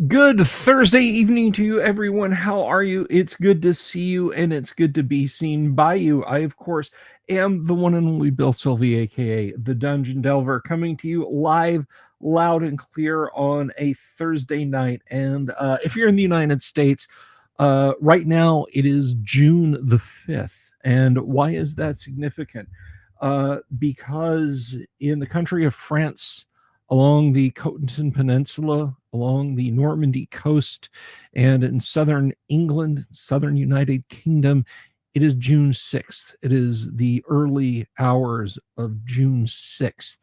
Good Thursday evening to you, everyone. How are you? It's good to see you, and it's good to be seen by you. I, of course, am the one and only Bill Sylvie, aka the Dungeon Delver, coming to you live, loud and clear on a Thursday night. And if you're in the United States, right now it is June the 5th. And why is that significant? Because in the country of France, along the Cotentin Peninsula, along the Normandy coast, and in southern England, southern United Kingdom, it is June 6th. It is the early hours of June 6th.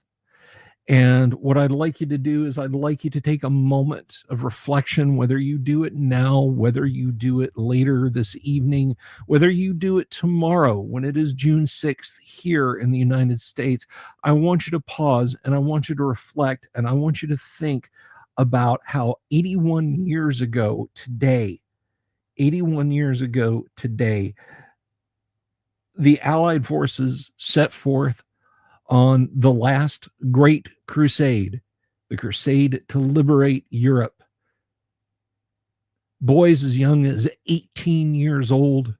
And what I'd like you to do is I'd like you to take a moment of reflection, whether you do it now, whether you do it later this evening, whether you do it tomorrow when it is June 6th here in the United States. I want you to pause and I want you to reflect and I want you to think about how 81 years ago today, the Allied forces set forth on the last great crusade, the crusade to liberate Europe. Boys as young as 18 years old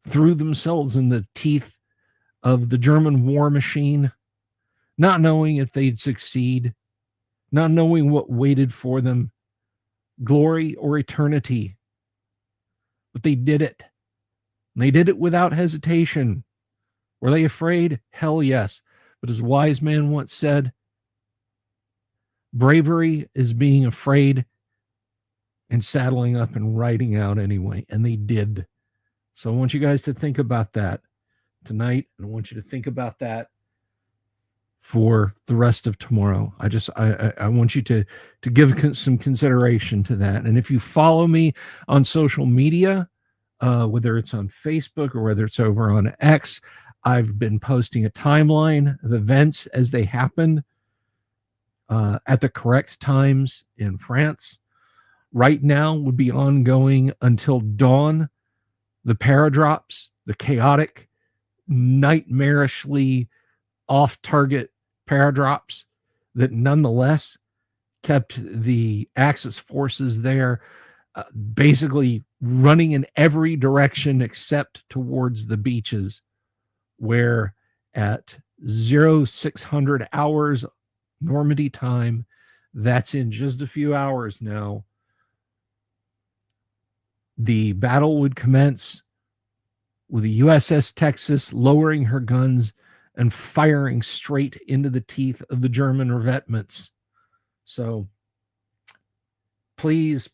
threw themselves in the teeth of the German war machine, not knowing if they'd succeed, not knowing what waited for them, glory or eternity. But they did it. And they did it without hesitation. Were they afraid? Hell yes. But as a wise man once said, bravery is being afraid and saddling up and riding out anyway. And they did. So I want you guys to think about that tonight. And I want you to think about that for the rest of tomorrow. I want you to give some consideration to that. And if you follow me on social media, whether it's on Facebook or whether it's over on X, I've been posting a timeline of events as they happened at the correct times in France. Right now would be ongoing until dawn. The paradrops, the chaotic, nightmarishly off-target paradrops that nonetheless kept the Axis forces there basically running in every direction except towards the beaches, where at 0600 hours Normandy time, that's in just a few hours now, the battle would commence with the USS Texas lowering her guns and firing straight into the teeth of the German revetments. So please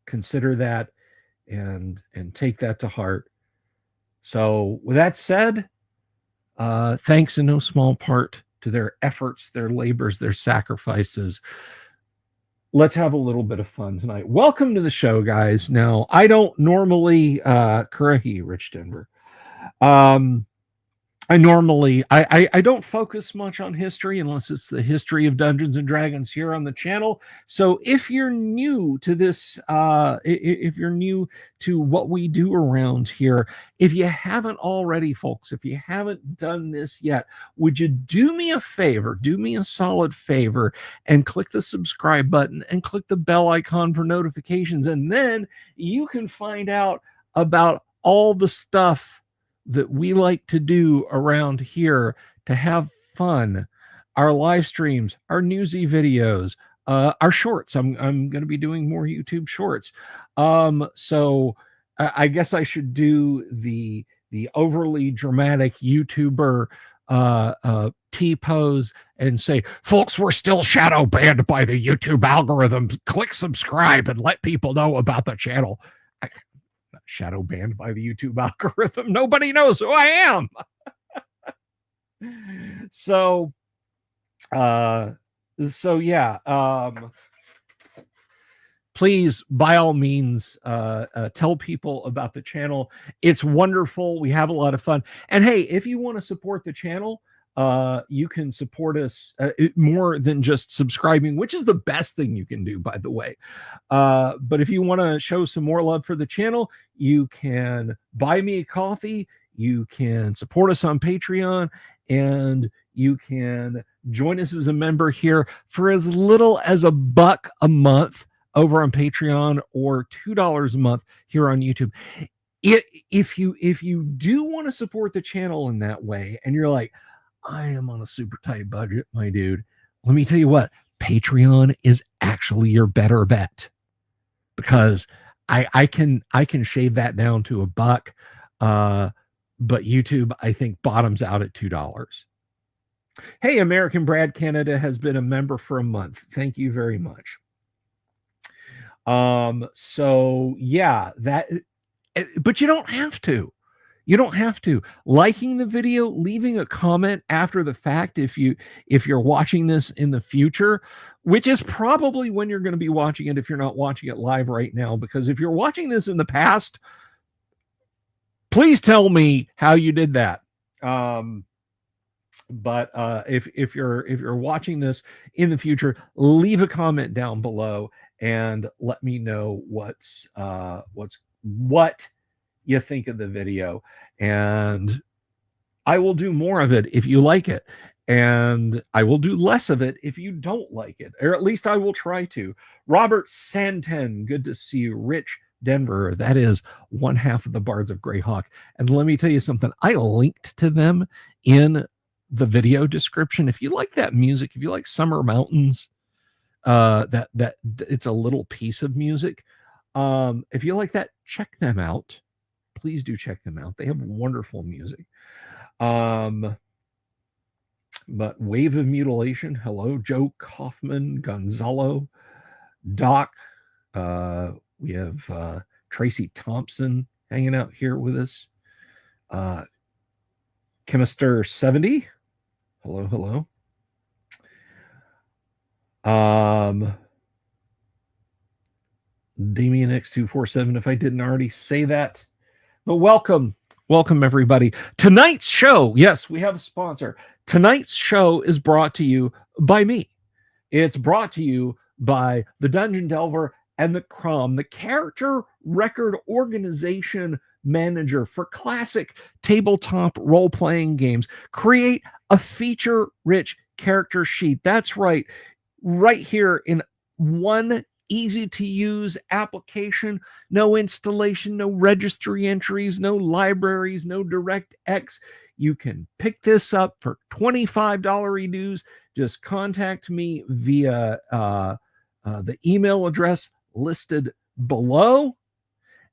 consider that and take that to heart. So with that said, thanks in no small part to their efforts, their labors, their sacrifices. Let's have a little bit of fun tonight. Welcome to the show, guys. Now, I don't normally, correct you, Rich Denver. I don't focus much on history unless it's the history of Dungeons and Dragons here on the channel. So if you're new to this, if you're new to what we do around here, if you haven't already, folks, if you haven't done this yet, would you do me a favor, do me a solid favor, and click the subscribe button and click the bell icon for notifications, and then you can find out about all the stuff that we like to do around here to have fun. Our live streams, our newsy videos, our shorts. I'm going to be doing more YouTube shorts. So I guess I should do the overly dramatic YouTuber T-pose and say, folks, we're still shadow banned by the YouTube algorithm. Click subscribe and let people know about the channel. Shadow banned by the YouTube algorithm. Nobody knows who I am. So yeah. Please, by all means, tell people about the channel. It's wonderful. We have a lot of fun. And hey, if you want to support the channel, you can support us more than just subscribing, which is the best thing you can do, by the way. But if you want to show some more love for the channel, you can buy me a coffee, you can support us on Patreon, and you can join us as a member here for as little as $1 a month over on Patreon or $2 a month here on YouTube. If you do want to support the channel in that way, and you're like, I am on a super tight budget, my dude, let me tell you what, Patreon is actually your better bet, because I can shave that down to $1, but YouTube, I think, bottoms out at $2. Hey, American Brad Canada has been a member for a month. Thank you very much. So yeah, but you don't have to. You don't have to. Liking the video, leaving a comment after the fact if you're watching this in the future, which is probably when you're going to be watching it if you're not watching it live right now, because if you're watching this in the past, please tell me how you did that. But if you're watching this in the future, leave a comment down below and let me know what you think of the video, and I will do more of it if you like it, and I will do less of it if you don't like it, or at least I will try to. Robert Santen, good to see you. Rich Denver, that is one half of the Bards of Greyhawk, and let me tell you something, I linked to them in the video description. If you like that music, if you like Summer Mountains, that it's a little piece of music, if you like that, check them out. Please do check them out. They have wonderful music. But Wave of Mutilation, hello. Joe Kaufman, Gonzalo, Doc. We have Tracy Thompson hanging out here with us. Chemister 70, hello. Damien X247, if I didn't already say that. But welcome everybody. Tonight's show, yes, we have a sponsor. Tonight's show is brought to you by me. It's brought to you by the Dungeon Delver and the Crom, the character record organization manager for classic tabletop role-playing games. Create a feature-rich character sheet. That's right here in one easy-to-use application. No installation, no registry entries, no libraries, no DirectX. You can pick this up for $25 dues. Just contact me via the email address listed below,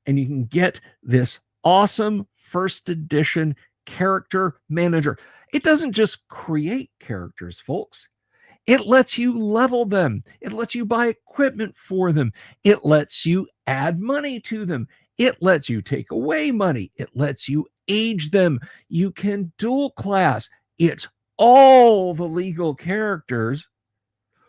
and you can get this awesome first edition character manager. It doesn't just create characters, folks. It lets you level them. It lets you buy equipment for them. It lets you add money to them. It lets you take away money. It lets you age them. You can dual class. It's all the legal characters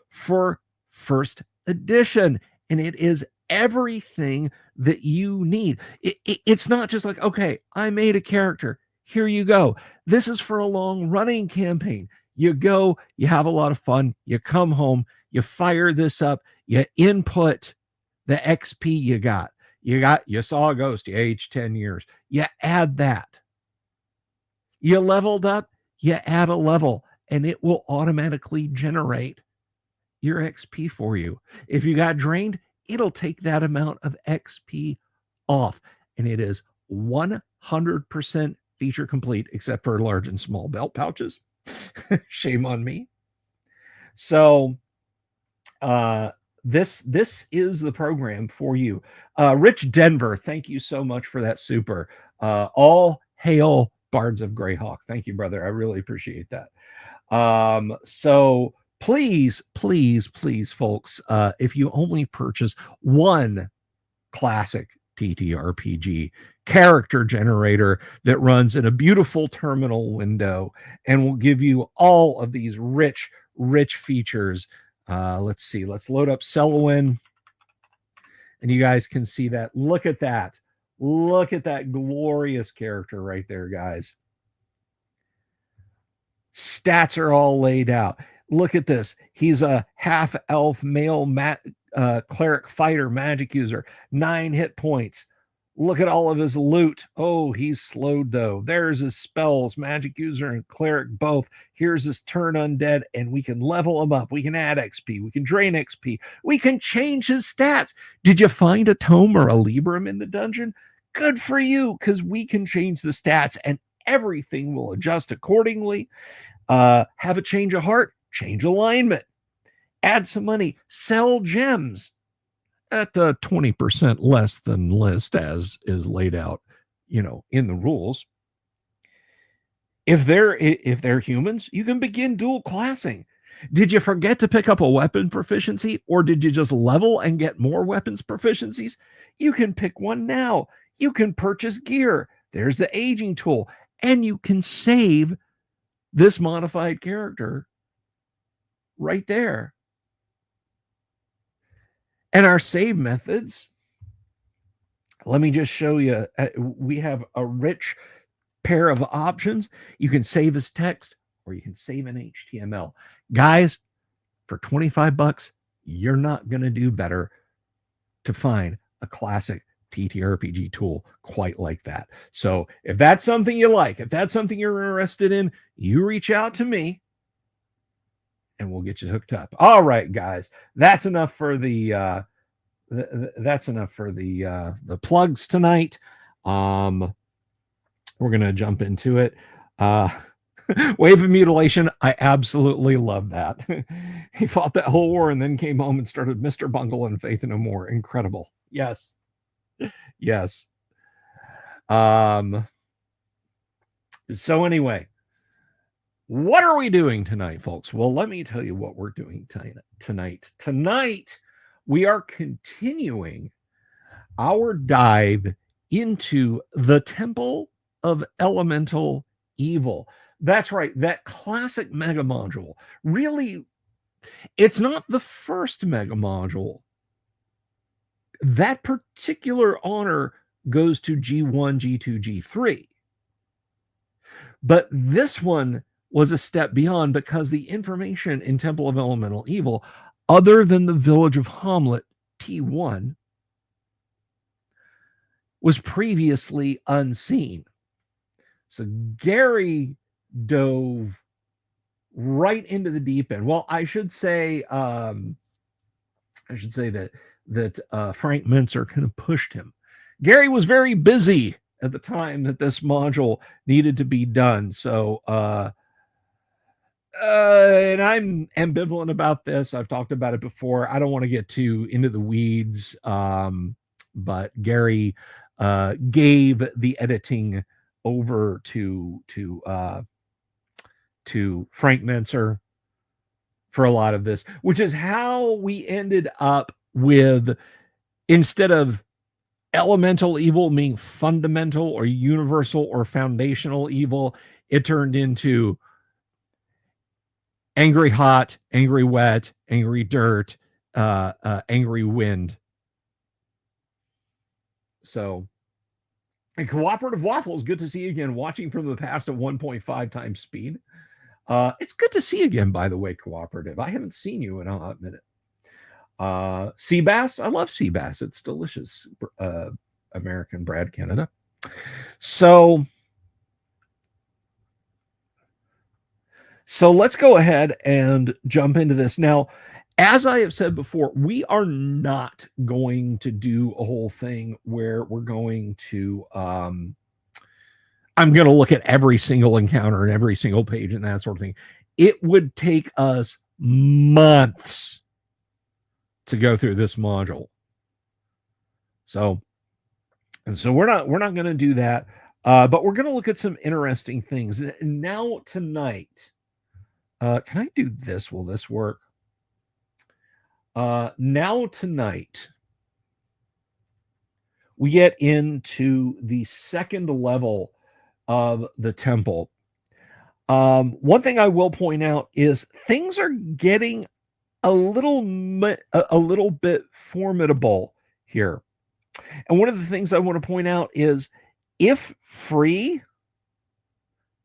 for first edition, and it is everything that you need. It's not just like, okay, I made a character, here you go. This is for a long running campaign. You go, you have a lot of fun, you come home, you fire this up, you input the XP you got. You saw a ghost, you aged 10 years. You add that. You leveled up, you add a level, and it will automatically generate your XP for you. If you got drained, it'll take that amount of XP off. And it is 100% feature complete, except for large and small belt pouches. Shame on me. So this is the program for you. Rich Denver, thank you so much for that super. All hail Bards of Greyhawk. Thank you, brother. I really appreciate that. So please, folks, if you only purchase one classic TTRPG character generator that runs in a beautiful terminal window and will give you all of these rich features. Let's see. Let's load up Selwyn, and you guys can see that. Look at that. Look at that glorious character right there, guys. Stats are all laid out. Look at this. He's a half-elf male cleric fighter magic user. 9 hit points. Look at all of his loot. Oh, he's slowed though. There's his spells, magic user and cleric both. Here's his turn undead, and we can level him up. We can add XP. We can drain XP. We can change his stats. Did you find a tome or a librum in the dungeon? Good for you, because we can change the stats and everything will adjust accordingly. Have a change of heart, change alignment, add some money, sell gems at 20% less than list as is laid out, in the rules. If they're humans, you can begin dual classing. Did you forget to pick up a weapon proficiency, or did you just level and get more weapons proficiencies? You can pick one now. You can purchase gear. There's the aging tool, and you can save this modified character right there. And our save methods, let me just show you. We have a rich pair of options. You can save as text, or you can save in HTML. Guys, for 25 bucks, you're not going to do better to find a classic TTRPG tool quite like that. So if that's something you like, if that's something you're interested in, you reach out to me and we'll get you hooked up. All right, guys, that's enough for the plugs tonight. We're gonna jump into it. Wave of Mutilation, I absolutely love that. He fought that whole war and then came home and started Mr. Bungle and Faith No More. Incredible. Yes. So anyway, what are we doing tonight, folks? Well, let me tell you what we're doing tonight. Tonight, we are continuing our dive into the Temple of Elemental Evil. That's right, that classic mega module. Really, it's not the first mega module. That particular honor goes to G1, G2, G3. But this one was a step beyond, because the information in Temple of Elemental Evil, other than the village of Hamlet, T1, was previously unseen. So Gary dove right into the deep end. Well, I should say that Frank Mincer kind of pushed him. Gary was very busy at the time that this module needed to be done. So, and I'm ambivalent about this. I've talked about it before. I don't want to get too into the weeds. But Gary gave the editing over to Frank Mincer for a lot of this, which is how we ended up with, instead of elemental evil being fundamental or universal or foundational evil, it turned into angry hot, angry wet, angry dirt, angry wind. So, and Cooperative Waffles, good to see you again, watching from the past at 1.5 times speed. It's good to see you again, by the way, Cooperative. I haven't seen you in a minute. Sea bass, I love sea bass. It's delicious. American Brad Canada. So let's go ahead and jump into this. Now, as I have said before, we are not going to do a whole thing where we're going to I'm going to look at every single encounter and every single page and that sort of thing. It would take us months to go through this module. So we're not going to do that, but we're going to look at some interesting things. Now tonight, can I do this? Will this work? Now tonight, we get into the second level of the temple. One thing I will point out is things are getting a little bit formidable here. And one of the things I want to point out is, if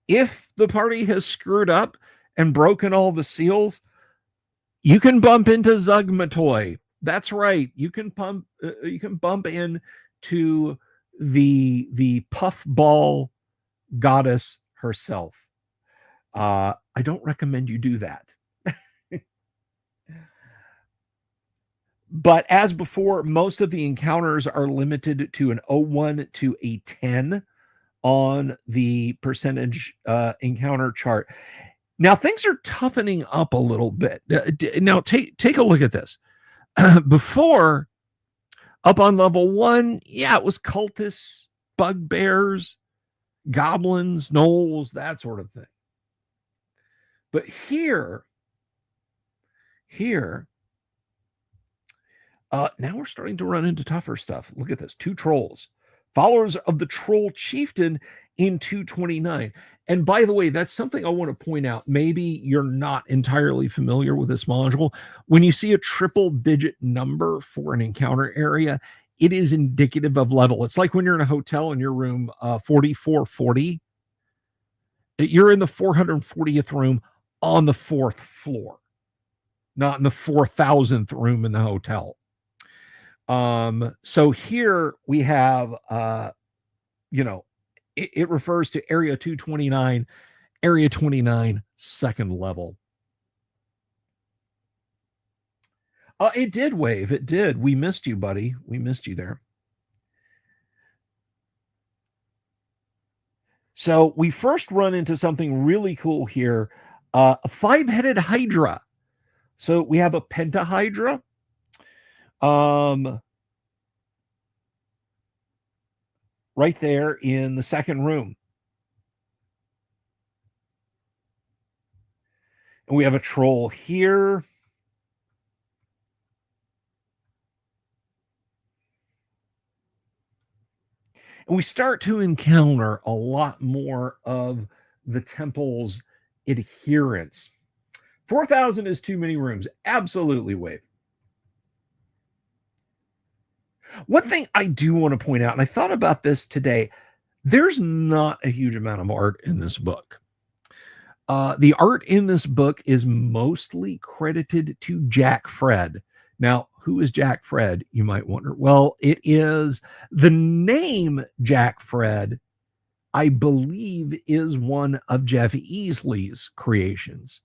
the party has screwed up and broken all the seals, you can bump into Zugmatoy. That's right. You can bump into the puffball goddess herself. I don't recommend you do that. But as before, most of the encounters are limited to an 01 to a 10 on the percentage encounter chart. Now things are toughening up a little bit. Now take a look at this. Before, up on level 1, yeah, it was cultists, bugbears, goblins, gnolls, that sort of thing. But here, now we're starting to run into tougher stuff. Look at this. 2 trolls, followers of the troll chieftain in 229. And by the way, that's something I want to point out. Maybe you're not entirely familiar with this module. When you see a triple digit number for an encounter area, it is indicative of level. It's like when you're in a hotel in your room 4440. You're in the 440th room on the 4th floor, not in the 4000th room in the hotel. So here we have, it refers to area 229, area 29, 2nd level. It did wave. It did. We missed you, buddy. We missed you there. So we first run into something really cool here. A 5-headed hydra. So we have a pentahydra. Right there in the 2nd room. And we have a troll here. And we start to encounter a lot more of the temple's adherents. 4,000 is too many rooms. Absolutely, Wave. One thing I do want to point out, and I thought about this today, there's not a huge amount of art in this book. The art in this book is mostly credited to Jack Fred. Now, who is Jack Fred, you might wonder? Well, it is the name Jack Fred, I believe, is one of Jeff Easley's creations.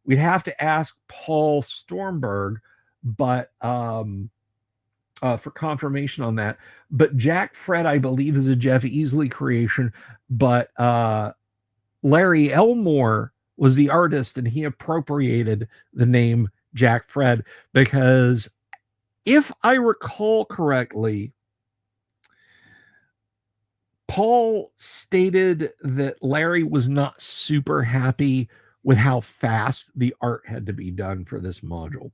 We'd have to ask Paul Stormberg, but for confirmation on that. But Jack Fred, I believe, is a Jeff Easley creation, but Larry Elmore was the artist, and he appropriated the name Jack Fred because, if I recall correctly, Paul stated that Larry was not super happy with how fast the art had to be done for this module.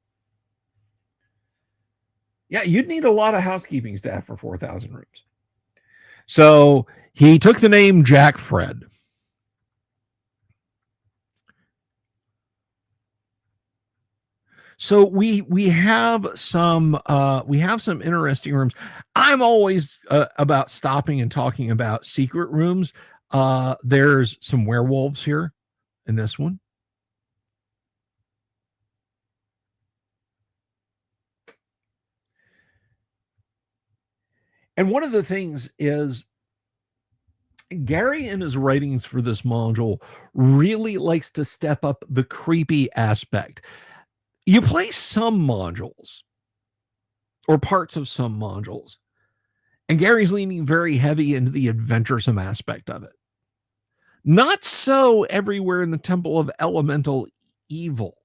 Yeah, you'd need a lot of housekeeping staff for 4,000 rooms. So he took the name Jack Fred. So we have some interesting rooms. I'm always about stopping and talking about secret rooms. There's some werewolves here in this one. And one of the things is, Gary in his writings for this module really likes to step up the creepy aspect. You play some modules or parts of some modules, and Gary's leaning very heavy into the adventuresome aspect of it. Not so everywhere in the Temple of Elemental Evil.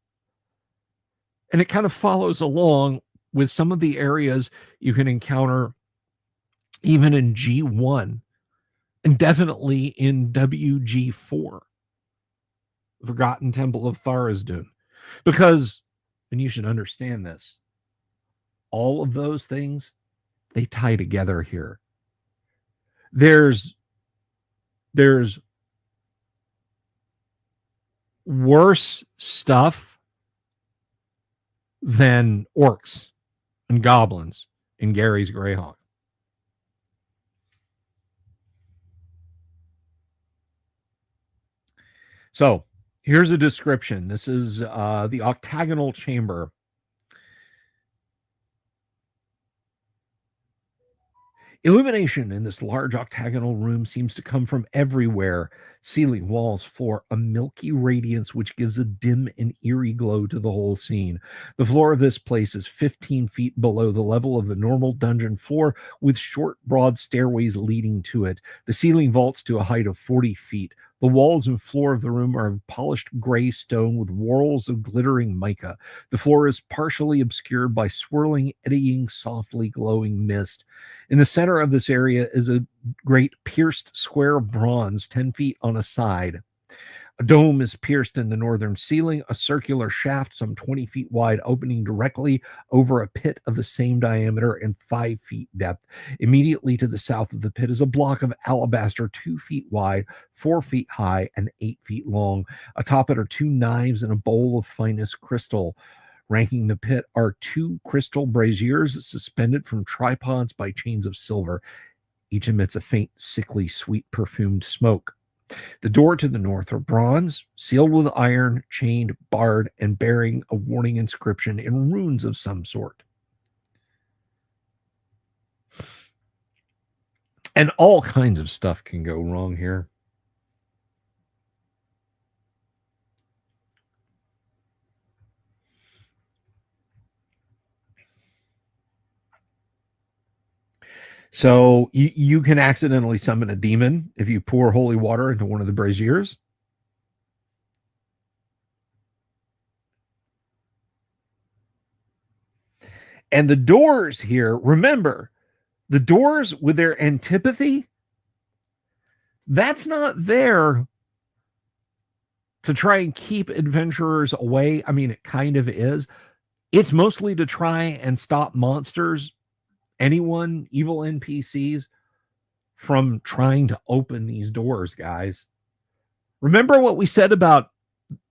And it kind of follows along with some of the areas you can encounter even in G1 and definitely in WG4, Forgotten Temple of Tharizdun. Because, and you should understand this, all of those things, they tie together here. There's worse stuff than orcs and goblins in Gary's Greyhawk. So here's a description. This is the octagonal chamber. Illumination in this large octagonal room seems to come from everywhere. Ceiling, walls, floor, a milky radiance which gives a dim and eerie glow to the whole scene. The floor of this place is 15 feet below the level of the normal dungeon floor, with short, broad stairways leading to it. The ceiling vaults to a height of 40 feet. The walls and floor of the room are of polished gray stone with whorls of glittering mica. The floor is partially obscured by swirling, eddying, softly glowing mist. In the center of this area is a great pierced square of bronze, 10 feet on a side. A dome is pierced in the northern ceiling, a circular shaft some 20 feet wide opening directly over a pit of the same diameter and 5 feet depth. Immediately to the south of the pit is a block of alabaster 2 feet wide, 4 feet high, and 8 feet long. Atop it are 2 knives and a bowl of finest crystal. Ranking the pit are 2 crystal braziers suspended from tripods by chains of silver. Each emits a faint, sickly, sweet, perfumed smoke. The door to the north are bronze, sealed with iron, chained, barred, and bearing a warning inscription in runes of some sort. And all kinds of stuff can go wrong here. So you can accidentally summon a demon if you pour holy water into one of the braziers. And the doors here, remember, the doors with their antipathy, that's not there to try and keep adventurers away. I mean, it kind of is. It's mostly to try and stop monsters, anyone, evil NPCs, from trying to open these doors, guys. Remember what we said about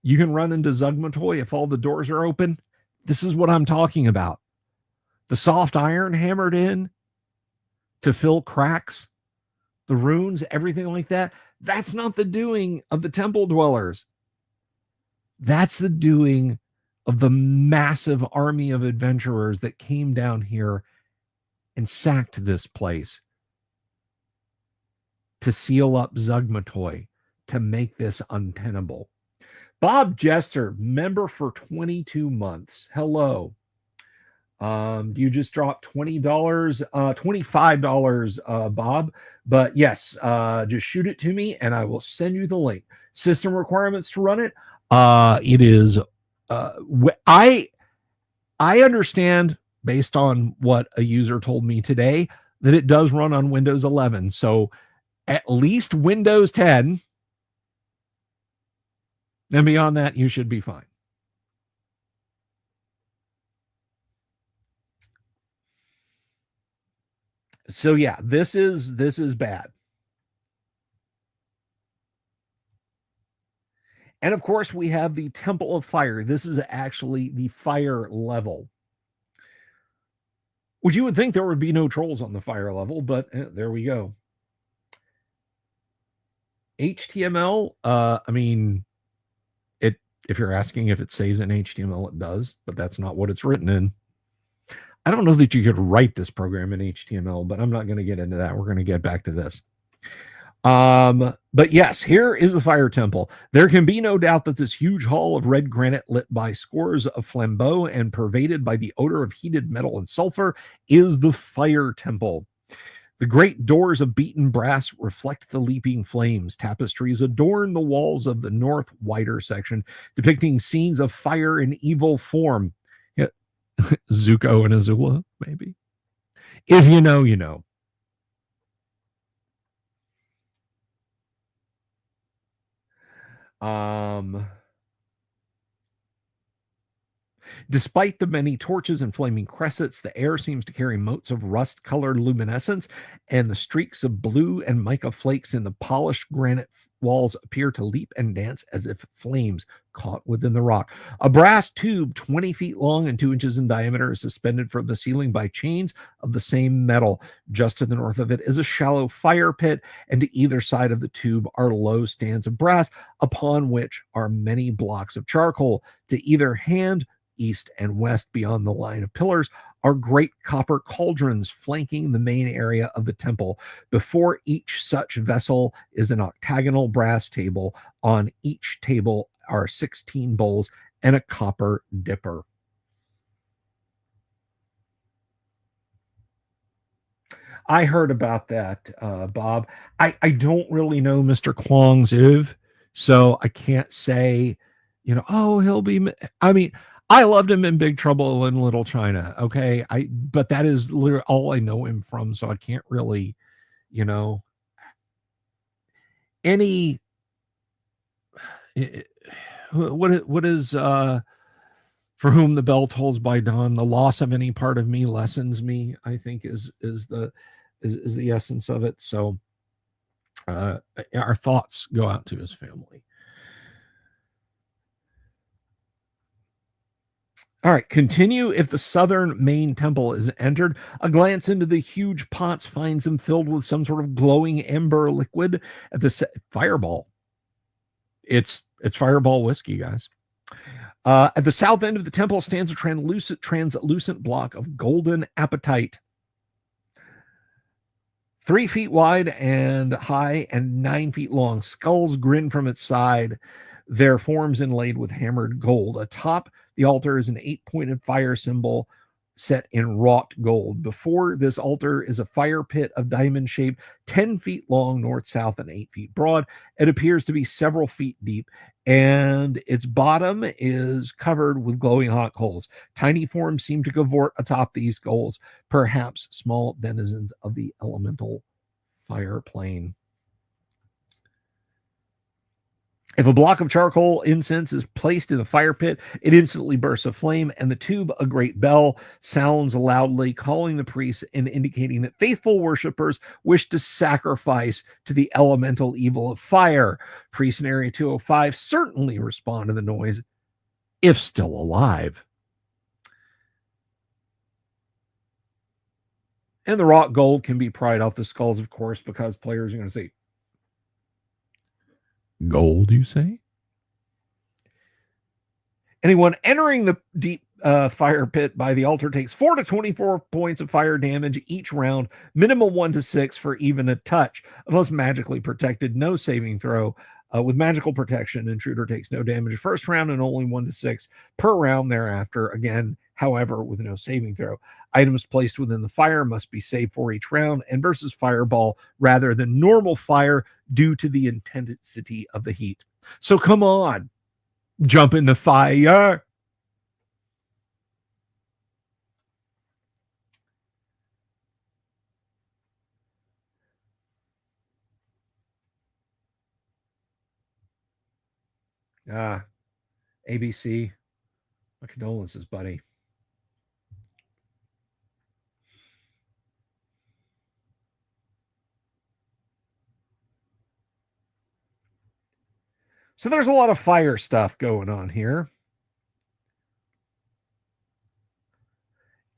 you can run into Zugmatoy if all the doors are open? This is what I'm talking about. The soft iron hammered in to fill cracks, the runes, everything like that. That's not the doing of the temple dwellers. That's the doing of the massive army of adventurers that came down here and sacked this place to seal up Zugmatoy, to make this untenable. Bob Jester, member for 22 months. Hello. You just dropped $20, $25, Bob. But yes, just shoot it to me and I will send you the link. System requirements to run it. It is, I understand based on what a user told me today that it does run on Windows 11. So at least Windows 10. And beyond that, you should be fine. So yeah, this is bad. And of course, we have the Temple of Fire. This is actually the fire level. Which you would think there would be no trolls on the fire level, but there we go. HTML, I mean, if you're asking if it saves in HTML, it does, but that's not what it's written in. I don't know that you could write this program in HTML, but I'm not going to get into that. We're going to get back to this. But yes, here is the fire temple. There can be no doubt that this huge hall of red granite lit by scores of flambeaux and pervaded by the odor of heated metal and sulfur is the fire temple. The great doors of beaten brass reflect the leaping flames. Tapestries adorn the walls of the north wider section, depicting scenes of fire and evil form. Yeah. Zuko and Azula, maybe. If you know, you know. Despite the many torches and flaming cressets, the air seems to carry motes of rust-colored luminescence, and the streaks of blue and mica flakes in the polished granite walls appear to leap and dance as if flames caught within the rock. A brass tube 20 feet long and 2 inches in diameter is suspended from the ceiling by chains of the same metal. Just to the north of it is a shallow fire pit, and to either side of the tube are low stands of brass, upon which are many blocks of charcoal. To either hand, east and west beyond the line of pillars, are great copper cauldrons flanking the main area of the temple. Before each such vessel is an octagonal brass table. On each table are 16 bowls and a copper dipper. I heard about that, Bob. I don't really know Mr. Kwong's Iv, so I can't say, oh, he'll be. I mean, I loved him in Big Trouble in Little China. Okay, but that is literally all I know him from, so I can't really, you know, any. What is for whom the bell tolls by dawn, the loss of any part of me lessens me, I think is the essence of it. So our thoughts go out to his family. All right, continue. If the southern main temple is entered, a glance into the huge pots finds them filled with some sort of glowing amber liquid. At the fireball, it's fireball whiskey, guys. At the south end of the temple stands a translucent block of golden apatite, 3 feet wide and high and 9 feet long. Skulls grin from its side, their forms inlaid with hammered gold. Atop the altar is an 8-pointed fire symbol set in wrought gold. Before this altar is a fire pit of diamond shape, 10 feet long, north, south, and 8 feet broad. It appears to be several feet deep, and its bottom is covered with glowing hot coals. Tiny forms seem to cavort atop these coals, perhaps small denizens of the elemental fire plane. If a block of charcoal incense is placed in the fire pit, it instantly bursts aflame, and the tube, a great bell, sounds loudly, calling the priests and indicating that faithful worshippers wish to sacrifice to the elemental evil of fire. Priests in Area 205 certainly respond to the noise, if still alive. And the wrought gold can be pried off the skulls, of course, because players are going to say, gold, you say? Anyone entering the deep fire pit by the altar takes 4 to 24 points of fire damage each round, minimum 1 to 6 for even a touch, unless magically protected. No saving throw. With magical protection, intruder takes no damage first round and only 1 to 6 per round thereafter. Again, however, with no saving throw. Items placed within the fire must be saved for each round and versus fireball rather than normal fire due to the intensity of the heat. So come on, jump in the fire. ABC, my condolences, buddy. So there's a lot of fire stuff going on here.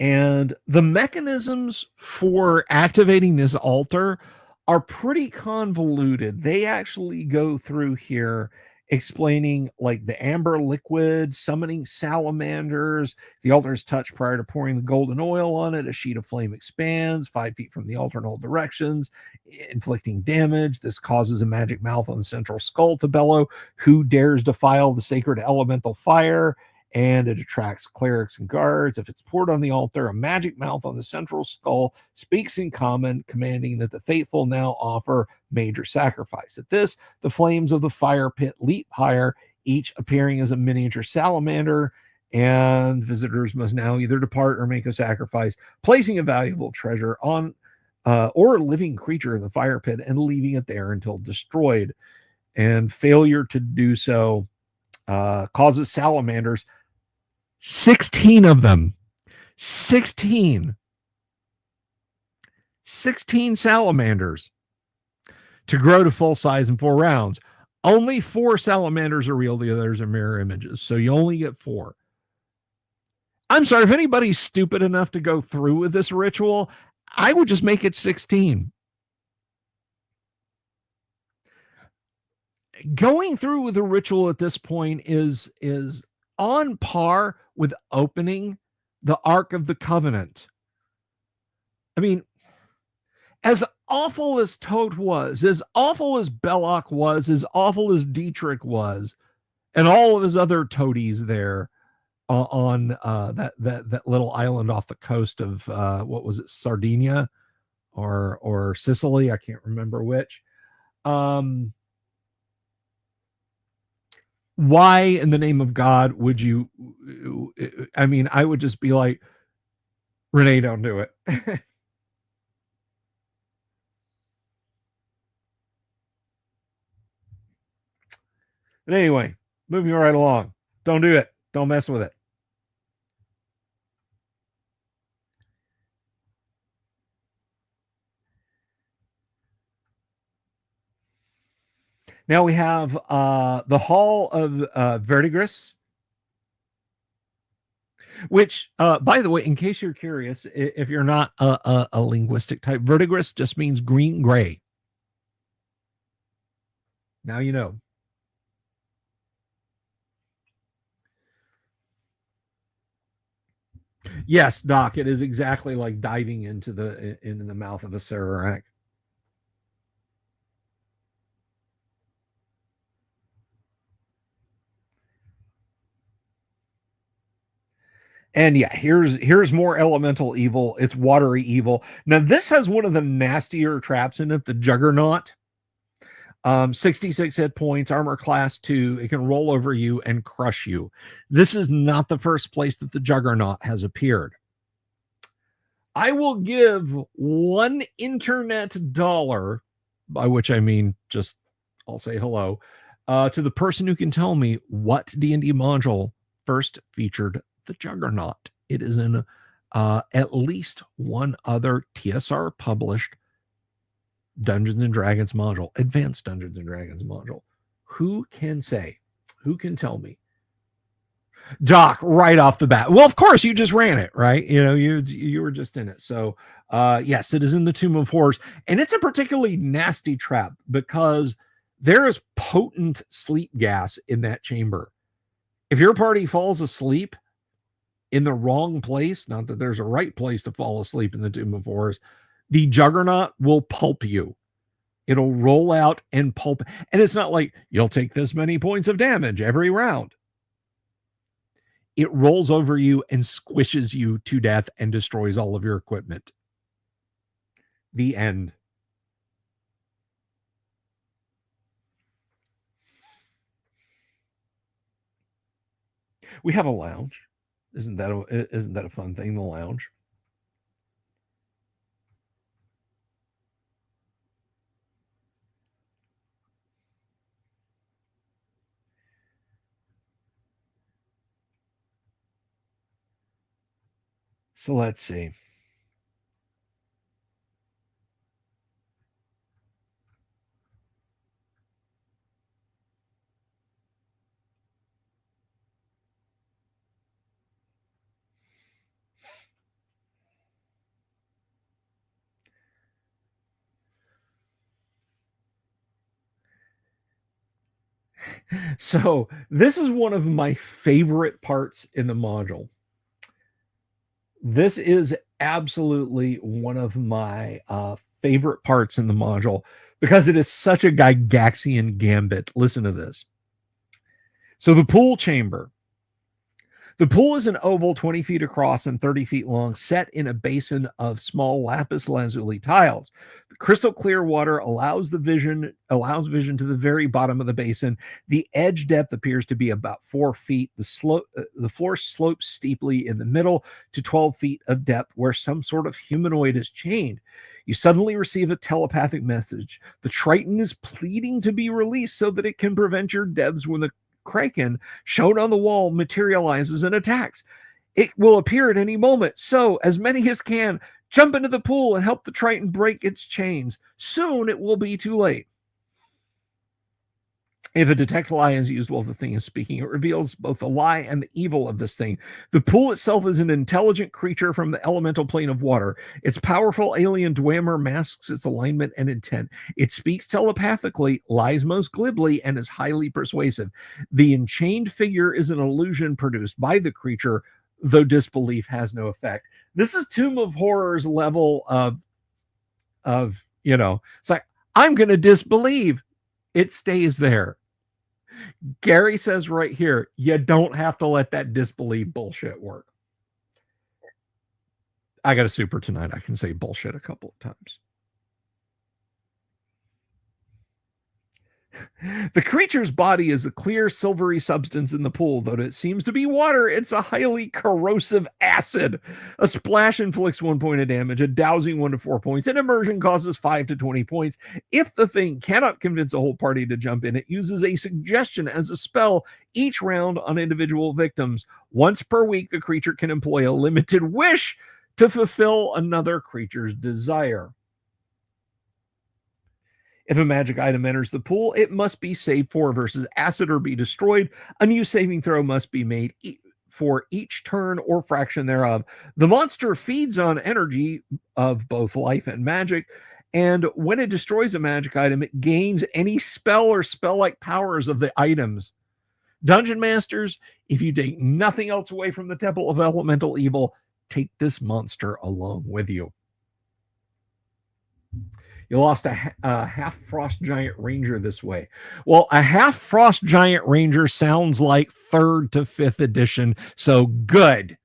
And the mechanisms for activating this altar are pretty convoluted. They actually go through here explaining like the amber liquid, summoning salamanders. The altar is touched prior to pouring the golden oil on it. A sheet of flame expands 5 feet from the altar in all directions, inflicting damage. This causes a magic mouth on the central skull to bellow. Who dares defile the sacred elemental fire? And it attracts clerics and guards. If it's poured on the altar, a magic mouth on the central skull speaks in common, commanding that the faithful now offer major sacrifice. At this, the flames of the fire pit leap higher, each appearing as a miniature salamander, and visitors must now either depart or make a sacrifice, placing a valuable treasure on or a living creature in the fire pit and leaving it there until destroyed. And failure to do so causes salamanders, 16 of them, 16 salamanders to grow to full size in 4 rounds. Only 4 salamanders are real, the others are mirror images, so you only get 4. I'm sorry, if anybody's stupid enough to go through with this ritual, I would just make it 16. Going through with the ritual at this point is on par with opening the Ark of the Covenant. I mean, as awful as Tote was, as awful as Belloc was, as awful as Dietrich was, and all of his other toadies there on that little island off the coast of what was it, Sardinia or Sicily? I can't remember which. Why in the name of God would you? I mean, I would just be like, Renee, don't do it. But anyway, moving right along. Don't do it. Don't mess with it. Now we have the Hall of Verdigris, which, by the way, in case you're curious, if you're not a linguistic type, verdigris just means green-gray. Now you know. Yes, Doc, it is exactly like diving into the mouth of a Sararak. And yeah, here's more elemental evil. It's watery evil. Now this has one of the nastier traps in it, the Juggernaut. 66 hit points, armor class 2. It can roll over you and crush you. This is not the first place that the Juggernaut has appeared. I will give one internet dollar, by which I mean just I'll say hello, to the person who can tell me what D&D module first featured the Juggernaut. It is in at least one other TSR published Dungeons and Dragons module, Advanced Dungeons and Dragons module. Who can say? Who can tell me? Doc, right off the bat. Well, of course, you just ran it, right? You know, you were just in it. So, yes, it is in the Tomb of Horrors, and it's a particularly nasty trap because there is potent sleep gas in that chamber. If your party falls asleep in the wrong place, not that there's a right place to fall asleep in the Tomb of Horrors, the Juggernaut will pulp you. It'll roll out and pulp. And it's not like you'll take this many points of damage every round. It rolls over you and squishes you to death and destroys all of your equipment. The end. We have a lounge. Isn't that a fun thing, the lounge? So let's see. So this is one of my favorite parts in the module. This is absolutely one of my favorite parts in the module because it is such a Gygaxian gambit. Listen to this. So the pool chamber. The pool is an oval 20 feet across and 30 feet long, set in a basin of small lapis lazuli tiles. The crystal clear water allows vision to the very bottom of the basin. The edge depth appears to be about 4 feet. The floor slopes steeply in the middle to 12 feet of depth, where some sort of humanoid is chained. You suddenly receive a telepathic message. The Triton is pleading to be released so that it can prevent your deaths when the Kraken shown on the wall materializes and attacks. It will appear at any moment. So, as many as can, jump into the pool and help the Triton break its chains. Soon it will be too late. If a detect lie is used while the thing is speaking, it reveals both the lie and the evil of this thing. The pool itself is an intelligent creature from the elemental plane of water. Its powerful alien dwemer masks its alignment and intent. It speaks telepathically, lies most glibly, and is highly persuasive. The enchained figure is an illusion produced by the creature, though disbelief has no effect. This is Tomb of Horrors level of it's like, I'm going to disbelieve. It stays there. Gary says right here, you don't have to let that disbelief bullshit work. I got a super tonight. I can say bullshit a couple of times. The creature's body is a clear silvery substance in the pool. Though it seems to be water, it's a highly corrosive acid. A splash inflicts 1 point of damage, a dousing 1 to 4 points, and immersion causes 5 to 20 points. If the thing cannot convince a whole party to jump in, it uses a suggestion as a spell each round on individual victims. Once per week, the creature can employ a limited wish to fulfill another creature's desire. If a magic item enters the pool, it must be saved for versus acid or be destroyed. A new saving throw must be made for each turn or fraction thereof. The monster feeds on energy of both life and magic, and when it destroys a magic item, it gains any spell or spell-like powers of the items. Dungeon Masters, if you take nothing else away from the Temple of Elemental Evil, take this monster along with you. You lost a half frost giant ranger this way. Well, a half frost giant ranger sounds like 3rd to 5th edition. So good.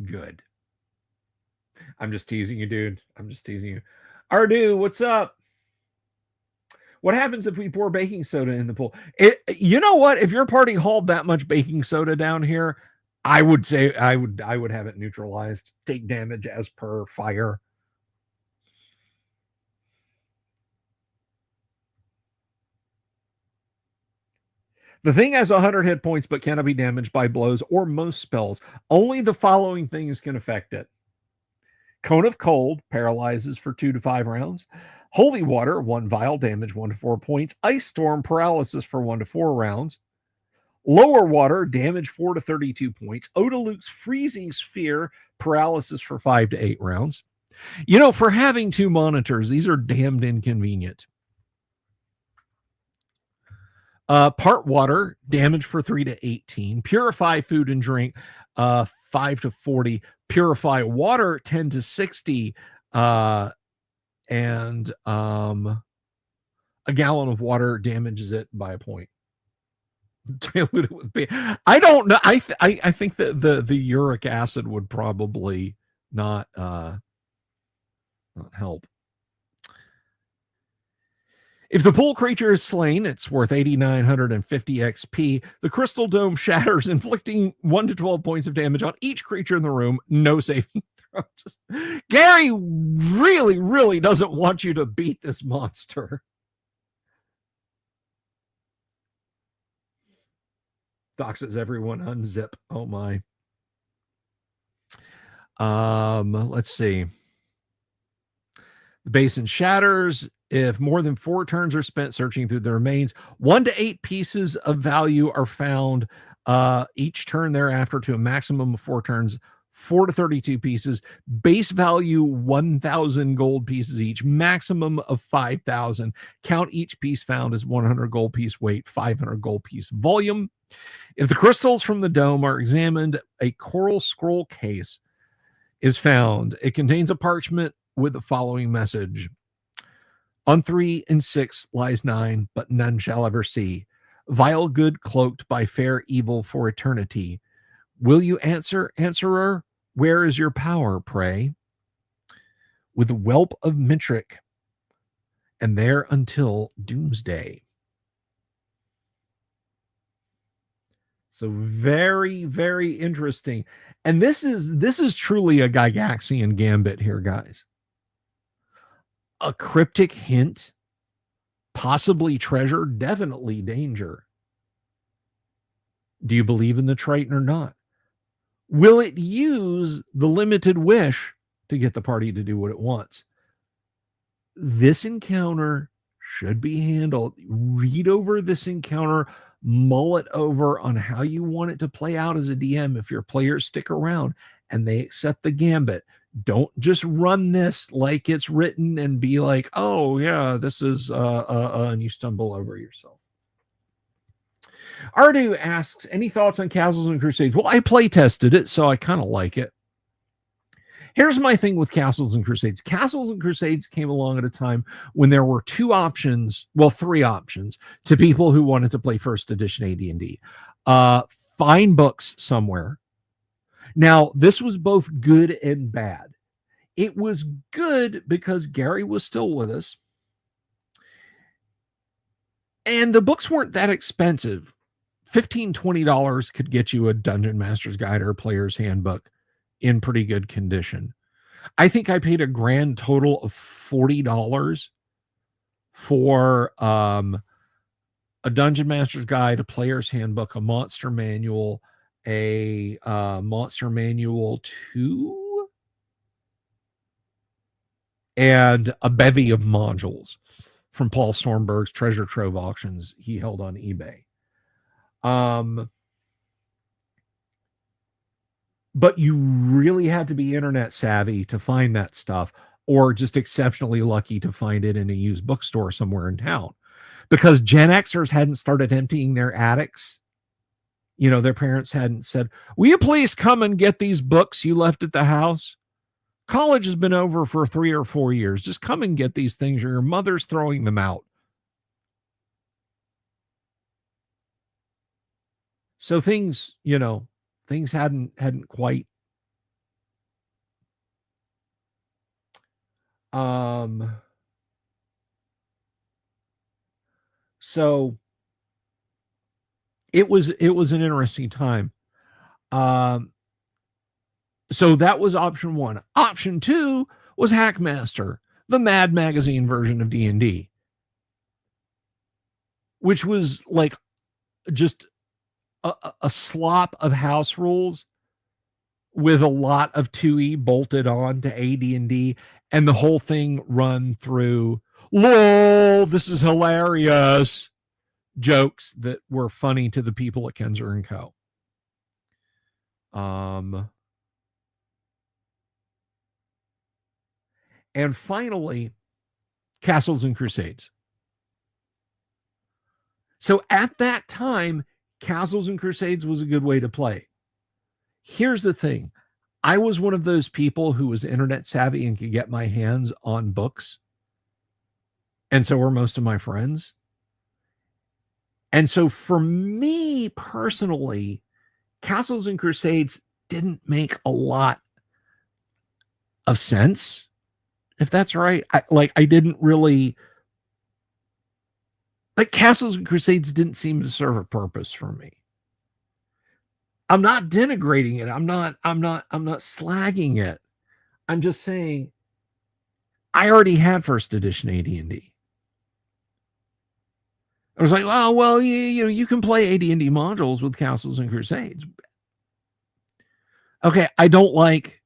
Good. I'm just teasing you, dude. I'm just teasing you. Ardu, what's up? What happens if we pour baking soda in the pool? You know what? If your party hauled that much baking soda down here, I would say I would have it neutralized. Take damage as per fire. The thing has 100 hit points but cannot be damaged by blows or most spells. Only the following things can affect it. Cone of Cold paralyzes for 2 to 5 rounds. Holy Water, 1 vial, damage 1 to 4 points. Ice Storm, paralysis for 1 to 4 rounds. Lower Water, damage 4 to 32 points. Odaluke's Freezing Sphere, paralysis for 5 to 8 rounds. You know, for having 2 monitors, these are damned inconvenient. Part Water, damage for 3 to 18. Purify Food and Drink, 5 to 40. Purify Water, 10 to 60. And a gallon of water damages it by a point. Dilute it with I don't know. I think that the uric acid would probably not help. If the pool creature is slain, it's worth 8,950 XP. The crystal dome shatters, inflicting 1 to 12 points of damage on each creature in the room. No saving throws. Gary really, really doesn't want you to beat this monster. Doc says everyone unzip. Oh my. Let's see. The basin shatters. If more than 4 turns are spent searching through the remains, 1 to 8 pieces of value are found each turn thereafter to a maximum of 4 turns, 4 to 32 pieces. Base value 1,000 gold pieces each, maximum of 5,000. Count each piece found as 100 gold piece weight, 500 gold piece volume. If the crystals from the dome are examined, a coral scroll case is found. It contains a parchment with the following message. On 3 and 6 lies 9, but none shall ever see. Vile good cloaked by fair evil for eternity. Will you answer, answerer? Where is your power, pray? With the whelp of Mitric, and there until doomsday. So very, very interesting. And this is truly a Gygaxian gambit here, guys. A cryptic hint, possibly treasure, definitely danger. Do you believe in the Triton or not? Will it use the limited wish to get the party to do what it wants? This encounter should be handled. Read over this encounter, mull it over on how you want it to play out as a DM. If your players stick around and they accept the gambit, don't just run this like it's written and be like, oh yeah, this is and you stumble over yourself. Ardu asks, any thoughts on Castles and Crusades? Well, I play tested it, so I kind of like it. Here's my thing with Castles and Crusades. Castles and Crusades came along at a time when there were two options, well, three options to people who wanted to play first edition AD&D. Find books somewhere. Now, this was both good and bad. It was good because Gary was still with us. And the books weren't that expensive. $15, $20 could get you a Dungeon Master's Guide or a Player's Handbook in pretty good condition. I think I paid a grand total of $40 for a Dungeon Master's Guide, a Player's Handbook, a Monster Manual, a Monster Manual 2, and a bevy of modules from Paul Stormberg's Treasure Trove auctions he held on eBay. But you really had to be internet savvy to find that stuff, or just exceptionally lucky to find it in a used bookstore somewhere in town, because Gen Xers hadn't started emptying their attics. You know, their parents hadn't said, will you please come and get these books you left at the house? College has been over for 3 or 4 years. Just come and get these things, or your mother's throwing them out. So things, you know, things hadn't quite so it was an interesting time. So that was option one. Option two was Hackmaster, the Mad Magazine version of D&D, which was like just a slop of house rules with a lot of 2E bolted on to AD&D, and the whole thing run through, lol, this is hilarious, jokes that were funny to the people at Kenzer and Co. And finally, Castles and Crusades. So at that time, Castles and Crusades was a good way to play. Here's the thing. I was one of those people who was internet savvy and could get my hands on books. And so were most of my friends. And so for me personally, Castles and Crusades didn't make a lot of sense, if that's right. I didn't really, like, Castles and Crusades didn't seem to serve a purpose for me. I'm not denigrating it. I'm not slagging it. I'm just saying I already had first edition AD&D. I was like, oh, well, you can play AD&D modules with Castles and Crusades. Okay, I don't like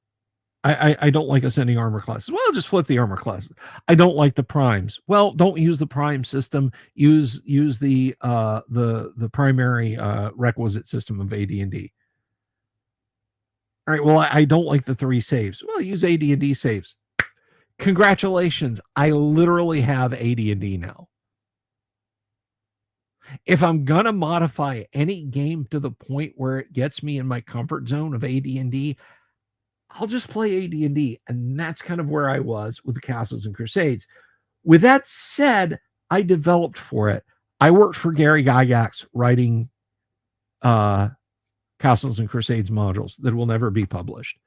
ascending armor classes. Well, just flip the armor classes. I don't like the primes. Well, don't use the prime system. Use the primary requisite system of AD&D. All right, well, I don't like the 3 saves. Well, use AD&D saves. Congratulations, I literally have AD&D now. If I'm gonna modify any game to the point where it gets me in my comfort zone of AD&D, I'll just play AD&D, and that's kind of where I was with the Castles and Crusades. With that said, I developed for it. I worked for Gary Gygax writing Castles and Crusades modules that will never be published,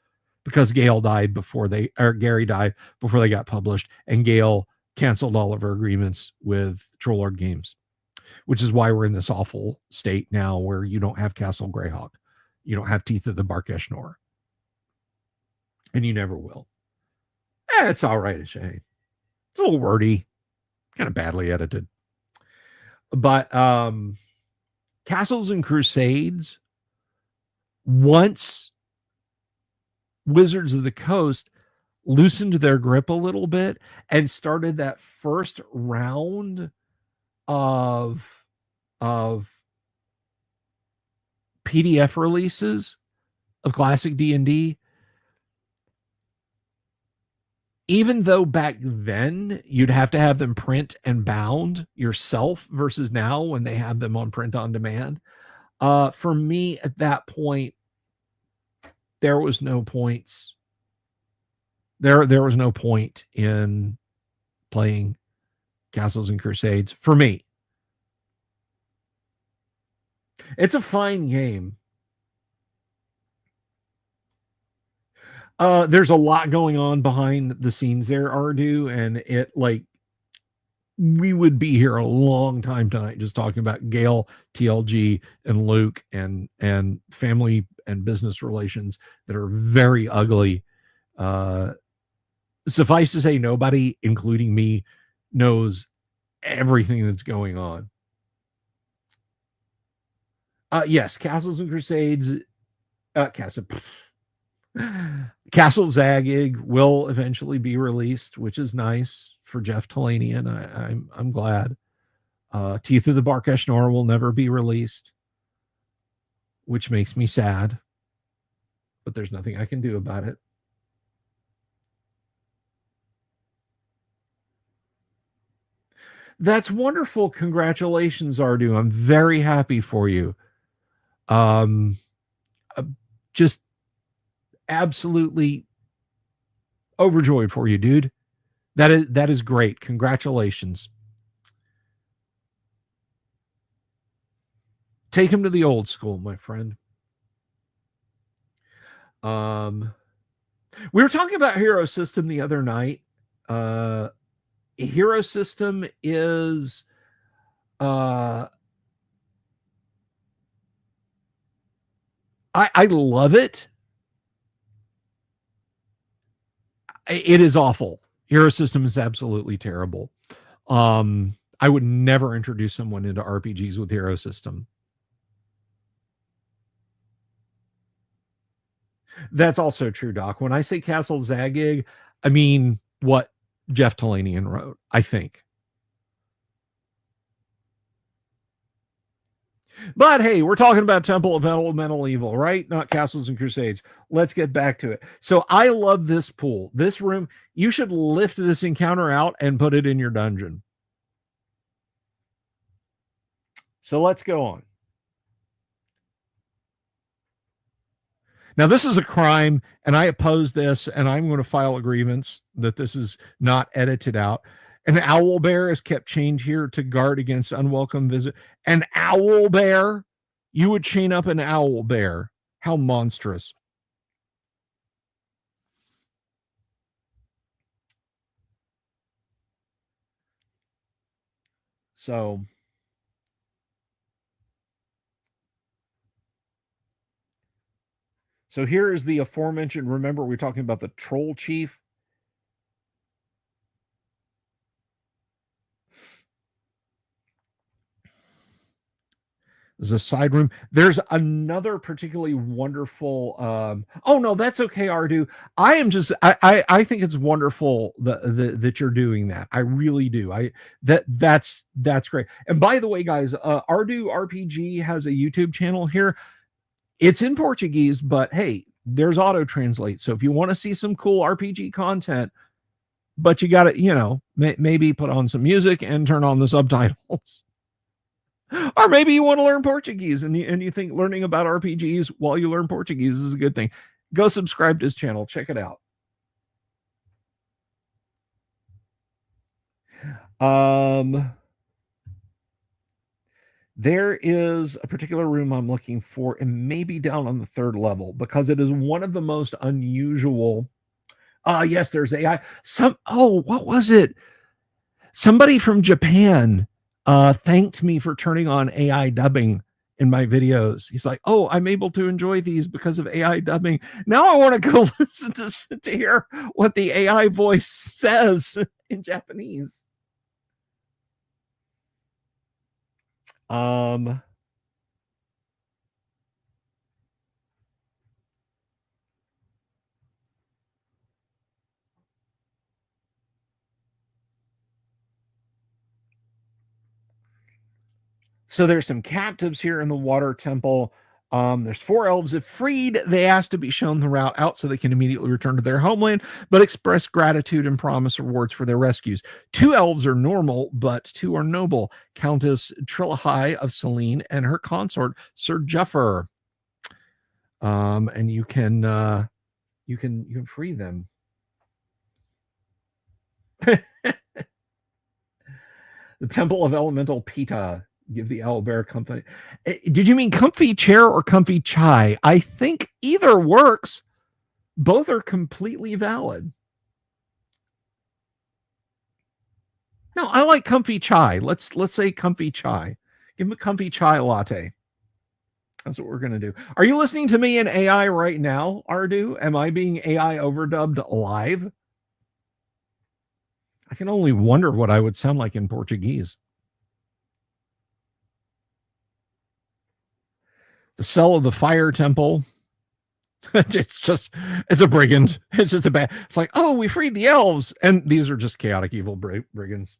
because Gary died before they got published, and Gail canceled all of her agreements with Trollord Games, which is why we're in this awful state now where you don't have Castle Greyhawk, you don't have Teeth of the Barkeshnor, and you never will. It's all right, it's a little wordy, kind of badly edited. But Castles and Crusades, once Wizards of the Coast loosened their grip a little bit and started that first round of PDF releases of classic D&D, even though back then you'd have to have them print and bound yourself versus now when they have them on print on demand. For me at that point, there was no points. There was no point in playing Castles and Crusades for me. It's a fine game. There's a lot going on behind the scenes there, Ardu, and it like we would be here a long time tonight just talking about Gail, TLG, and Luke and family and business relations that are very ugly. Suffice to say, nobody, including me, knows everything that's going on. Yes, Castles and Crusades, Castle Zagig will eventually be released, which is nice for Jeff Talanian. I'm glad. Teeth of the Barkesh-Nor will never be released, which makes me sad, but there's nothing I can do about it. That's wonderful. Congratulations, Ardu. I'm very happy for you. Just absolutely overjoyed for you, dude. That is great. Congratulations. Take him to the old school, my friend. We were talking about Hero System the other night. Hero System is I love it. It is awful. Hero System is absolutely terrible. I would never introduce someone into RPGs with Hero System. That's also true, Doc. When I say Castle Zagig, I mean what Jeff Talanian wrote, I think. But hey, we're talking about Temple of Elemental Evil, right? Not Castles and Crusades. Let's get back to it. So I love this pool. This room, you should lift this encounter out and put it in your dungeon. So let's go on. Now, this is a crime, and I oppose this, and I'm going to file a grievance that this is not edited out. An owl bear is kept chained here to guard against unwelcome visit. An owl bear? You would chain up an owl bear. How monstrous. So here is the aforementioned, remember we're talking about the troll chief. There's a side room. There's another particularly wonderful. Oh no, that's okay, Ardu. I am just. I think it's wonderful that you're doing that. I really do. That's great. And by the way, guys, Ardu RPG has a YouTube channel here. It's in Portuguese, but hey, there's auto translate. So if you want to see some cool RPG content, but you got to, maybe put on some music and turn on the subtitles. Or maybe you want to learn Portuguese and you think learning about RPGs while you learn Portuguese is a good thing. Go subscribe to his channel. Check it out. There is a particular room I'm looking for, and maybe down on the 3rd level, because it is one of the most unusual. Yes, there's AI. What was it? Somebody from Japan thanked me for turning on AI dubbing in my videos. He's like, "Oh, I'm able to enjoy these because of AI dubbing." Now I want to go listen to hear what the AI voice says in Japanese. So there's some captives here in the water temple. There's 4 elves. If freed, they ask to be shown the route out so they can immediately return to their homeland, but express gratitude and promise rewards for their rescues. 2 elves are normal, but 2 are noble. Countess Trilahai of Selene and her consort, Sir Juffer. And you can free them. The Temple of Elemental Pita. Give the owlbear company. Did you mean comfy chair or comfy chai? I think either works. Both are completely valid. No, I like comfy chai. Let's say comfy chai. Give him a comfy chai latte. That's what we're going to do. Are you listening to me in AI right now, Ardu? Am I being AI overdubbed live? I can only wonder what I would sound like in Portuguese. The Cell of the Fire Temple. It's a brigand. It's just a bad. It's like, oh, we freed the elves. And these are just chaotic evil brigands.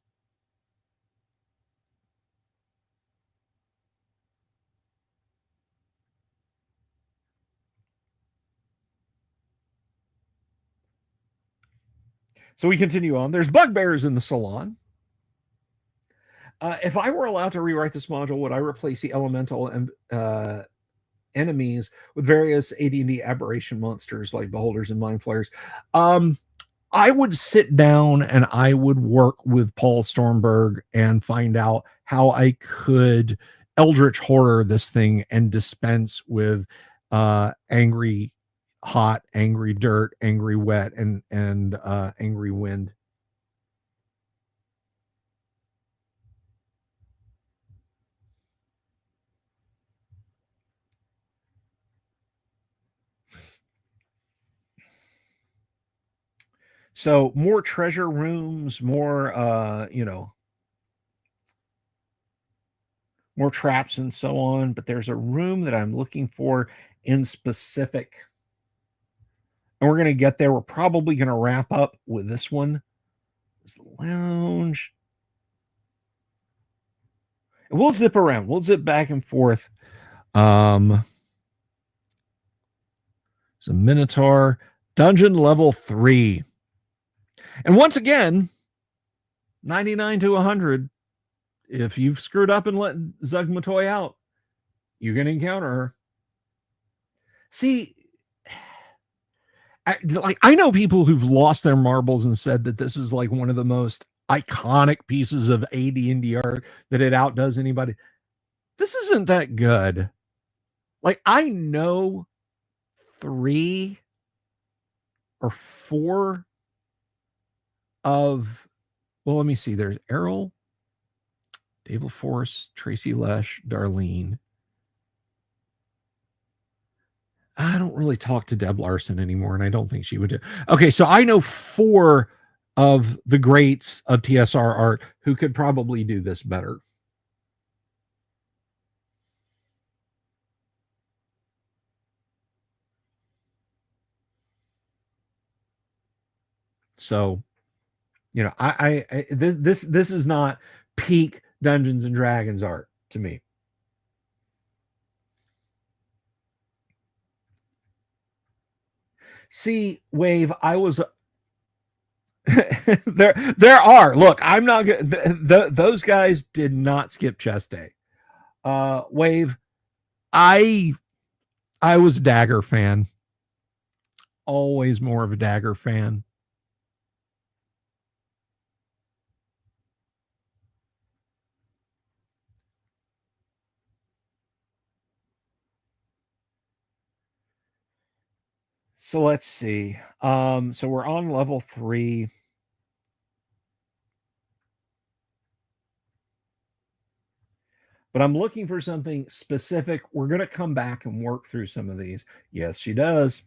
So we continue on. There's bugbears in the salon. If I were allowed to rewrite this module, would I replace the elemental and enemies with various AD&D aberration monsters like beholders and mind flayers? I would sit down and I would work with Paul Stormberg and find out how I could eldritch horror this thing and dispense with angry hot, angry dirt, angry wet, and angry wind. So more treasure rooms, more more traps and so on. But there's a room that I'm looking for in specific. And we're going to get there. We're probably going to wrap up with this one. This lounge. And we'll zip around. We'll zip back and forth. It's a Minotaur. Dungeon level 3. And once again, 99 to 100. If you've screwed up and let Zugmatoy out, you're going to encounter her. See, I know people who've lost their marbles and said that this is like one of the most iconic pieces of AD&D art, that it outdoes anybody. This isn't that good. Like, I know 3 or 4 of, well, let me see. There's Errol, Dave LaForce, Tracy Lesh, Darlene. I don't really talk to Deb Larson anymore, and I don't think she would do. Okay, so I know 4 of the greats of TSR art who could probably do this better. So, this is not peak Dungeons and Dragons art to me. See, Wave, I was there are. Look, I'm not those guys did not skip chest day. Wave, I was a Dagger fan. Always more of a Dagger fan. So let's see. So we're on level 3. But I'm looking for something specific. We're going to come back and work through some of these. Yes, she does.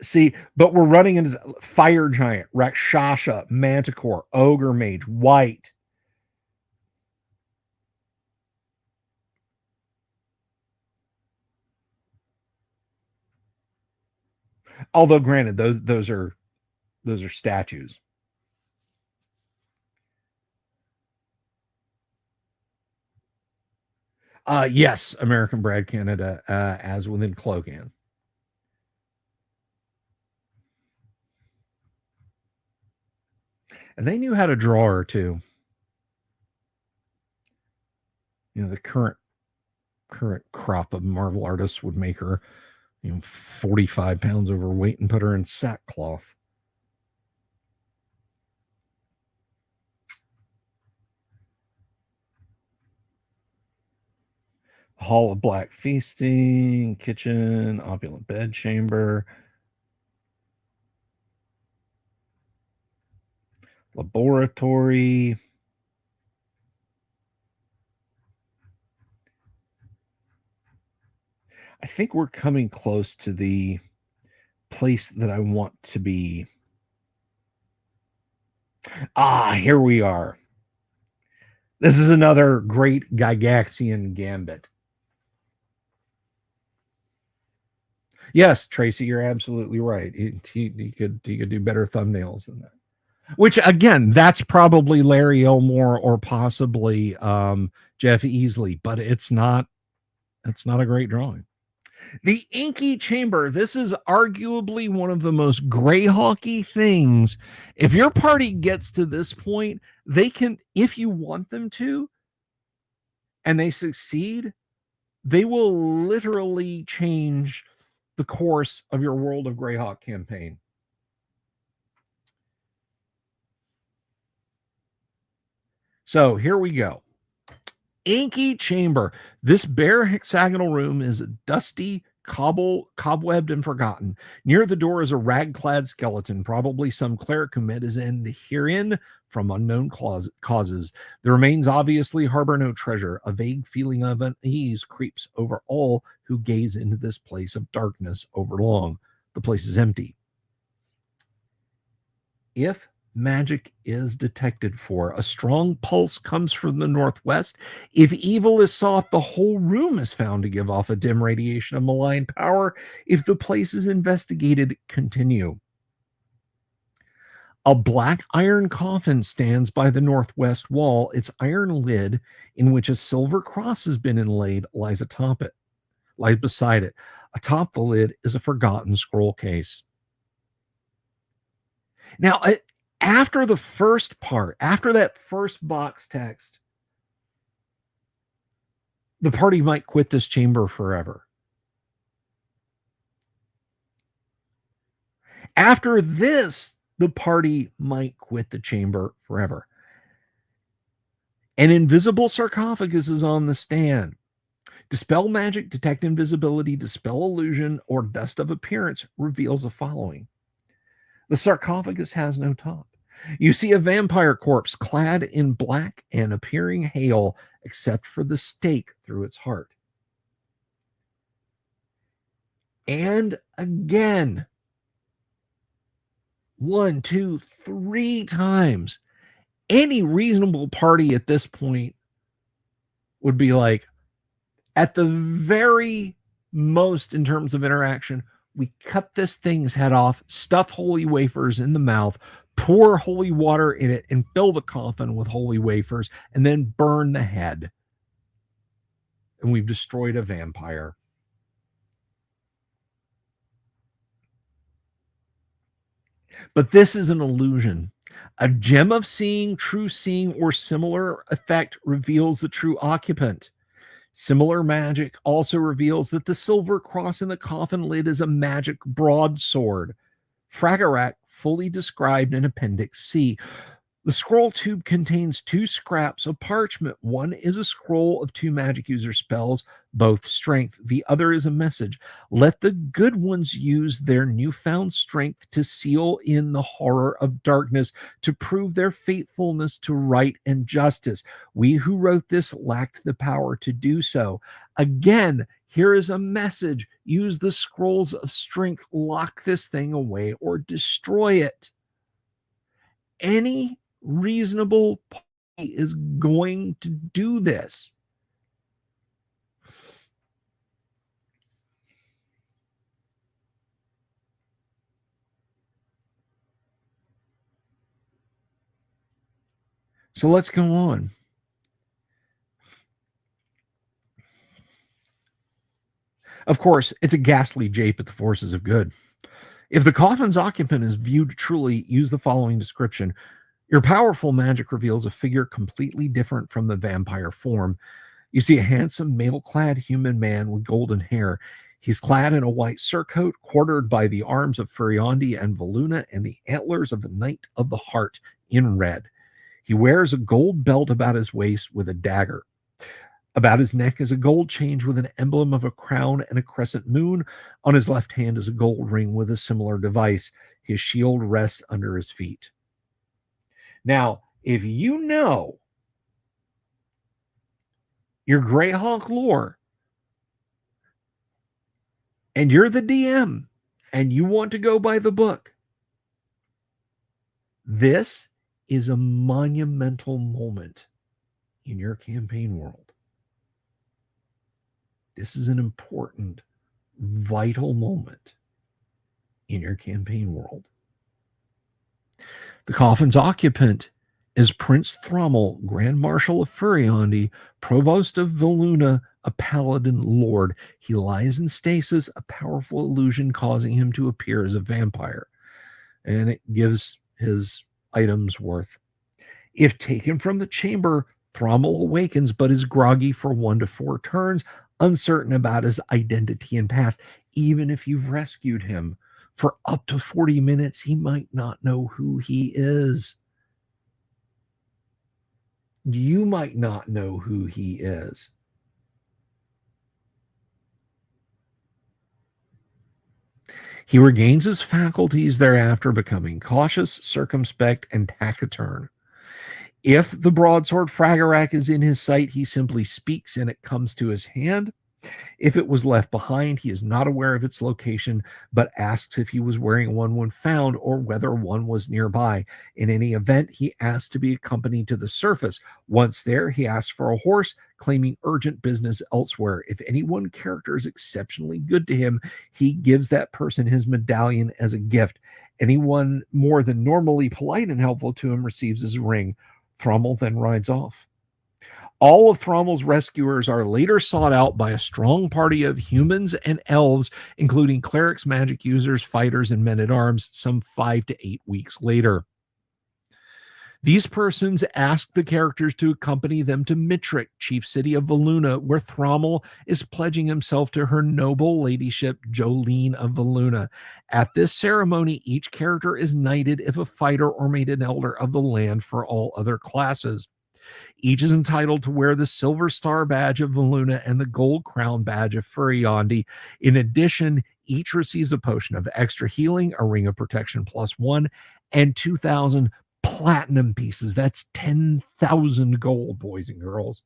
See, but we're running into Fire Giant, Rakshasha, Manticore, Ogre Mage, White. Although, granted, those are statues. Yes, American Brad Canada, as within Clogan. And they knew how to draw her too. You know, the current crop of Marvel artists would make her, 45 pounds overweight and put her in sackcloth. Hall of Black Feasting, kitchen, opulent bedchamber, laboratory. I think we're coming close to the place that I want to be. Here we are. This is another great Gygaxian gambit. Yes, Tracy, you're absolutely right. He could do better thumbnails than that. Which again, that's probably Larry Elmore or possibly Jeff Easley, but it's not a great drawing. The inky chamber. This is arguably one of the most Greyhawky things. If your party gets to this point, they can, if you want them to, and they succeed, they will literally change the course of your World of Greyhawk campaign. So here we go. Inky chamber. This bare hexagonal room is dusty, cobwebbed, and forgotten. Near the door is a rag-clad skeleton, probably some cleric who met his end herein from unknown causes. The remains obviously harbor no treasure. A vague feeling of unease creeps over all who gaze into this place of darkness overlong. The place is empty. If magic is detected for, a strong pulse comes from the northwest. If evil is sought, the whole room is found to give off a dim radiation of malign power. If the place is investigated, continue. A black iron coffin stands by the northwest wall. Its iron lid, in which a silver cross has been inlaid, lies beside it. Atop the lid is a forgotten scroll case. Now, after the first part, after that first box text, the party might quit this chamber forever. After this, the party might quit the chamber forever. An invisible sarcophagus is on the stand. Dispel magic, detect invisibility, dispel illusion, or dust of appearance reveals the following. The sarcophagus has no top. You see a vampire corpse clad in black and appearing hale, except for the stake through its heart. And again, 1, 2, 3 times, any reasonable party at this point would be like, at the very most in terms of interaction, we cut this thing's head off, stuff holy wafers in the mouth, pour holy water in it, and fill the coffin with holy wafers, and then burn the head. And we've destroyed a vampire. But this is an illusion. A gem of seeing, true seeing, or similar effect reveals the true occupant. Similar magic also reveals that the silver cross in the coffin lid is a magic broadsword. Fragarak fully described in Appendix C. The scroll tube contains 2 scraps of parchment. One is a scroll of 2 magic user spells, both strength. The other is a message. Let the good ones use their newfound strength to seal in the horror of darkness, to prove their faithfulness to right and justice. We who wrote this lacked the power to do so. Again, here is a message. Use the scrolls of strength. Lock this thing away or destroy it. Any reasonable party is going to do this. So let's go on. Of course, it's a ghastly jape at the forces of good. If the coffin's occupant is viewed truly, use the following description. Your powerful magic reveals a figure completely different from the vampire form. You see a handsome, mail-clad human man with golden hair. He's clad in a white surcoat, quartered by the arms of Furiondi and Voluna and the antlers of the Knight of the Heart in red. He wears a gold belt about his waist with a dagger. About his neck is a gold chain with an emblem of a crown and a crescent moon. On his left hand is a gold ring with a similar device. His shield rests under his feet. Now, if you know your Greyhawk lore and you're the DM and you want to go by the book, this is a monumental moment in your campaign world. This is an important, vital moment in your campaign world. The coffin's occupant is Prince Thrommel, Grand Marshal of Furiondi, Provost of Voluna, a paladin lord. He lies in stasis, a powerful illusion causing him to appear as a vampire. And it gives his items worth. If taken from the chamber, Thrommel awakens, but is groggy for 1 to 4 turns, uncertain about his identity and past. Even if you've rescued him for up to 40 minutes, he might not know who he is. You might not know who he is. He regains his faculties thereafter, becoming cautious, circumspect, and taciturn. If the broadsword Fragarac is in his sight, he simply speaks and it comes to his hand. If it was left behind, he is not aware of its location, but asks if he was wearing one when found or whether one was nearby. In any event, he asks to be accompanied to the surface. Once there, he asks for a horse, claiming urgent business elsewhere. If any one character is exceptionally good to him, he gives that person his medallion as a gift. Anyone more than normally polite and helpful to him receives his ring. Thrommel then rides off. All of Thrommel's rescuers are later sought out by a strong party of humans and elves, including clerics, magic users, fighters, and men-at-arms, some 5 to 8 weeks later. These persons ask the characters to accompany them to Mitric, chief city of Voluna, where Thrommel is pledging himself to her noble ladyship, Jolene of Voluna. At this ceremony, each character is knighted if a fighter or made an elder of the land for all other classes. Each is entitled to wear the silver star badge of Voluna and the gold crown badge of Furiondi. In addition, each receives a potion of extra healing, a ring of protection +1, and 2,000 platinum pieces. That's 10,000 gold, boys and girls.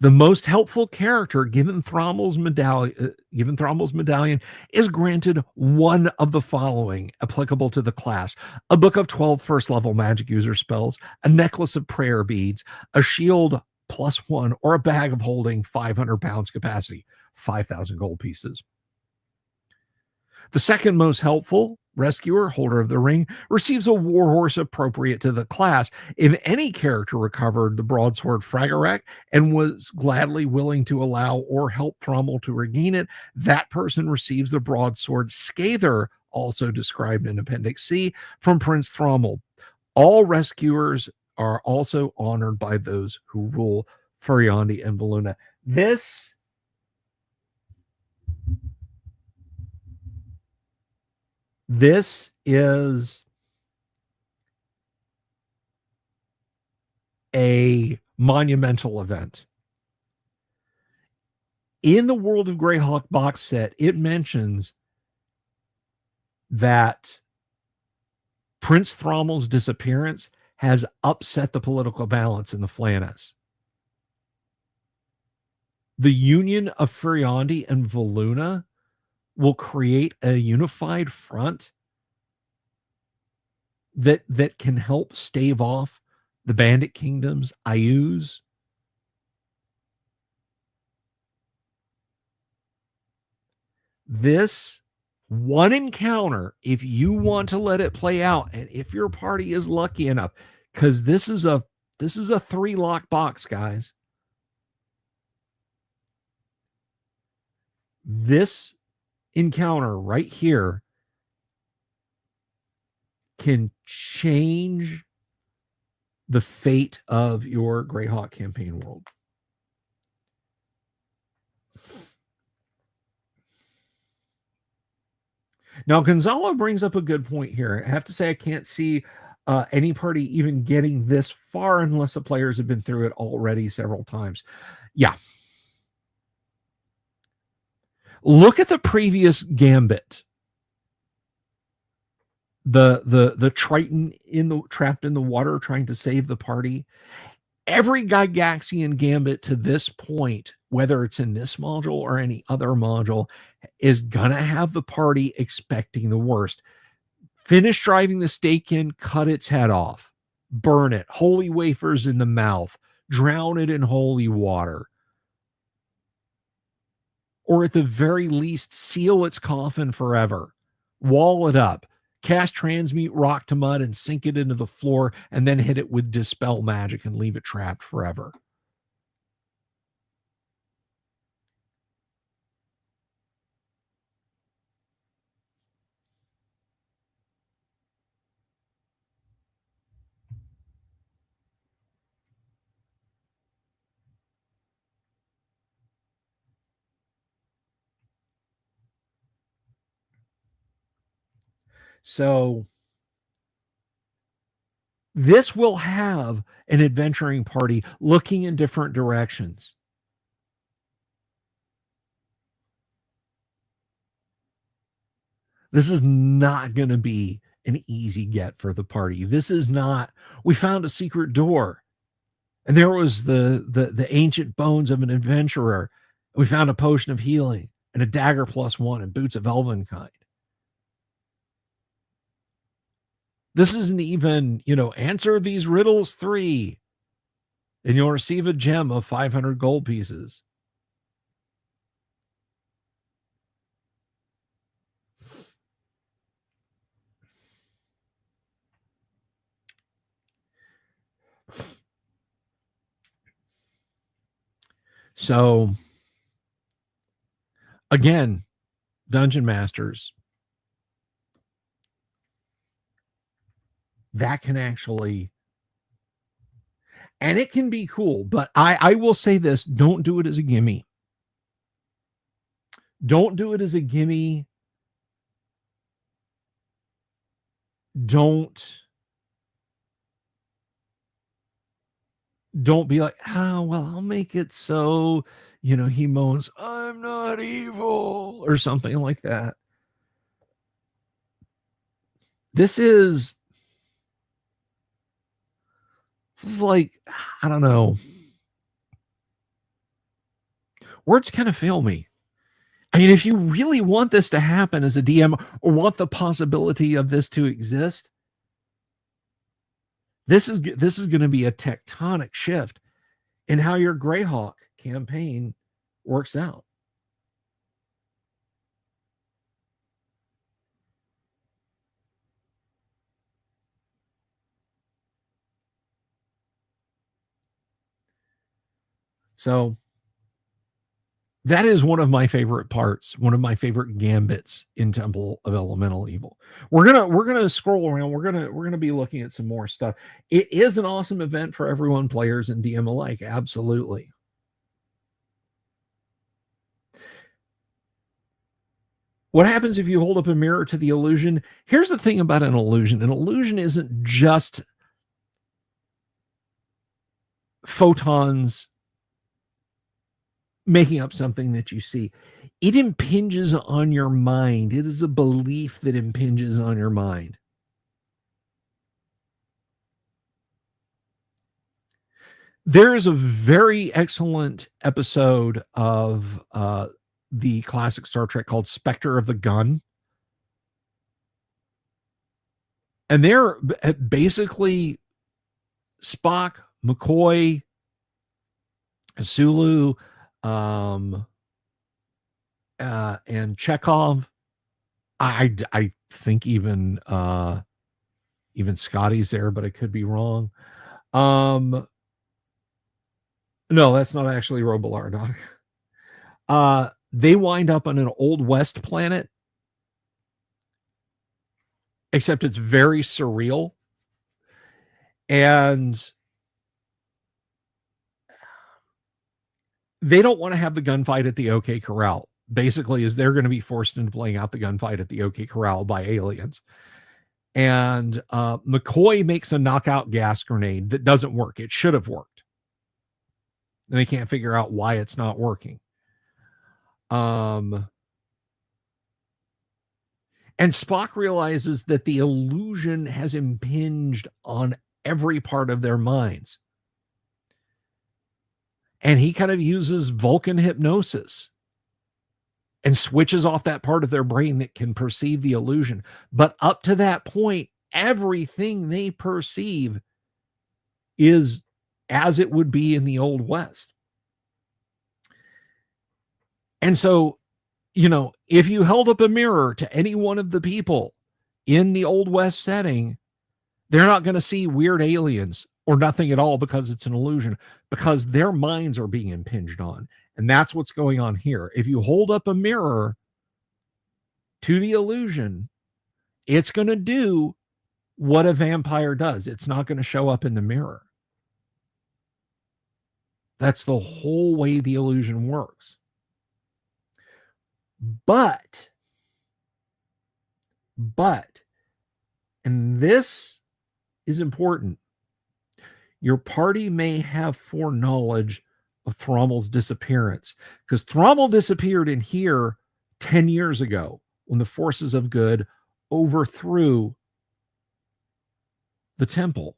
The most helpful character given Thrommel's medallion is granted one of the following applicable to the class: a book of 12 first-level magic user spells, a necklace of prayer beads, a shield +1, or a bag of holding 500 pounds capacity, 5,000 gold pieces. The second most helpful rescuer, holder of the ring, receives a warhorse appropriate to the class. If any character recovered the broadsword Fragarac and was gladly willing to allow or help Thrommel to regain it, that person receives the broadsword Scather, also described in Appendix C, from Prince Thrommel. All rescuers are also honored by those who rule Furiondi and Voluna. This is a monumental event. In the World of Greyhawk box set, it mentions that Prince Thrommel's disappearance has upset the political balance in the Flannis. The union of Furiondi and Voluna will create a unified front that can help stave off the Bandit Kingdom's Ayus. This one encounter, if you want to let it play out, and if your party is lucky enough, because this is a 3-lock box, guys. This encounter right here can change the fate of your Greyhawk campaign world. Now, Gonzalo brings up a good point here. I have to say, I can't see any party even getting this far unless the players have been through it already several times. Yeah. Look at the previous gambit. The Triton trapped in the water trying to save the party. Every Gygaxian gambit to this point, whether it's in this module or any other module, is gonna have the party expecting the worst. Finish driving the stake in, cut its head off, burn it, holy wafers in the mouth, drown it in holy water, or at the very least seal its coffin forever, wall it up, cast transmute rock to mud and sink it into the floor, and then hit it with dispel magic and leave it trapped forever. So this will have an adventuring party looking in different directions. This is not going to be an easy get for the party. This is not, we found a secret door and there was the ancient bones of an adventurer. We found a potion of healing and a dagger +1 and boots of elvenkind. This isn't even, answer these riddles 3 and you'll receive a gem of 500 gold pieces. So again, Dungeon Masters, that can actually, and it can be cool, but I will say this, don't do it as a gimme. Don't do it as a gimme. Don't be like, oh, well, I'll make it so, he moans, I'm not evil, or something like that. This is like, I don't know. Words kind of fail me. I mean, if you really want this to happen as a DM or want the possibility of this to exist, this is going to be a tectonic shift in how your Greyhawk campaign works out. So that is one of my favorite parts, one of my favorite gambits in Temple of Elemental Evil. We're gonna scroll around. We're gonna be looking at some more stuff. It is an awesome event for everyone, players and DM alike. Absolutely. What happens if you hold up a mirror to the illusion? Here's the thing about an illusion. An illusion isn't just photons making up something that you see. It impinges on your mind. It is a belief that impinges on your mind. There is a very excellent episode of the classic Star Trek called Spectre of the Gun. And they're basically Spock, McCoy, Sulu, and Chekhov. I think even Scotty's there, but I could be wrong. No, that's not actually Robillard. they wind up on an Old West planet, except it's very surreal. And they don't want to have the gunfight at the OK Corral. Basically, is they're going to be forced into playing out the gunfight at the OK Corral by aliens. And McCoy makes a knockout gas grenade that doesn't work. It should have worked. And they can't figure out why it's not working. And Spock realizes that the illusion has impinged on every part of their minds. And he kind of uses Vulcan hypnosis and switches off that part of their brain that can perceive the illusion. But up to that point, everything they perceive is as it would be in the Old West. And so, you know, if you held up a mirror to any one of the people in the Old West setting, they're not going to see weird aliens or nothing at all because it's an illusion, because their minds are being impinged on. And that's what's going on here. If you hold up a mirror to the illusion, it's going to do what a vampire does. It's not going to show up in the mirror. That's the whole way the illusion works. But, and this is important, your party may have foreknowledge of Thrommel's disappearance, because Thrommel disappeared in here 10 years ago when the forces of good overthrew the temple.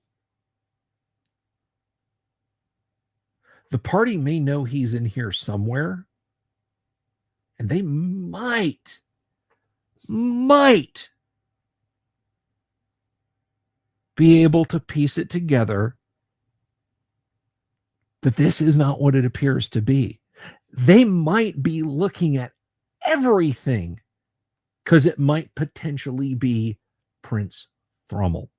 The party may know he's in here somewhere, and they might be able to piece it together that this is not what it appears to be. They might be looking at everything because it might potentially be Prince Thrommel.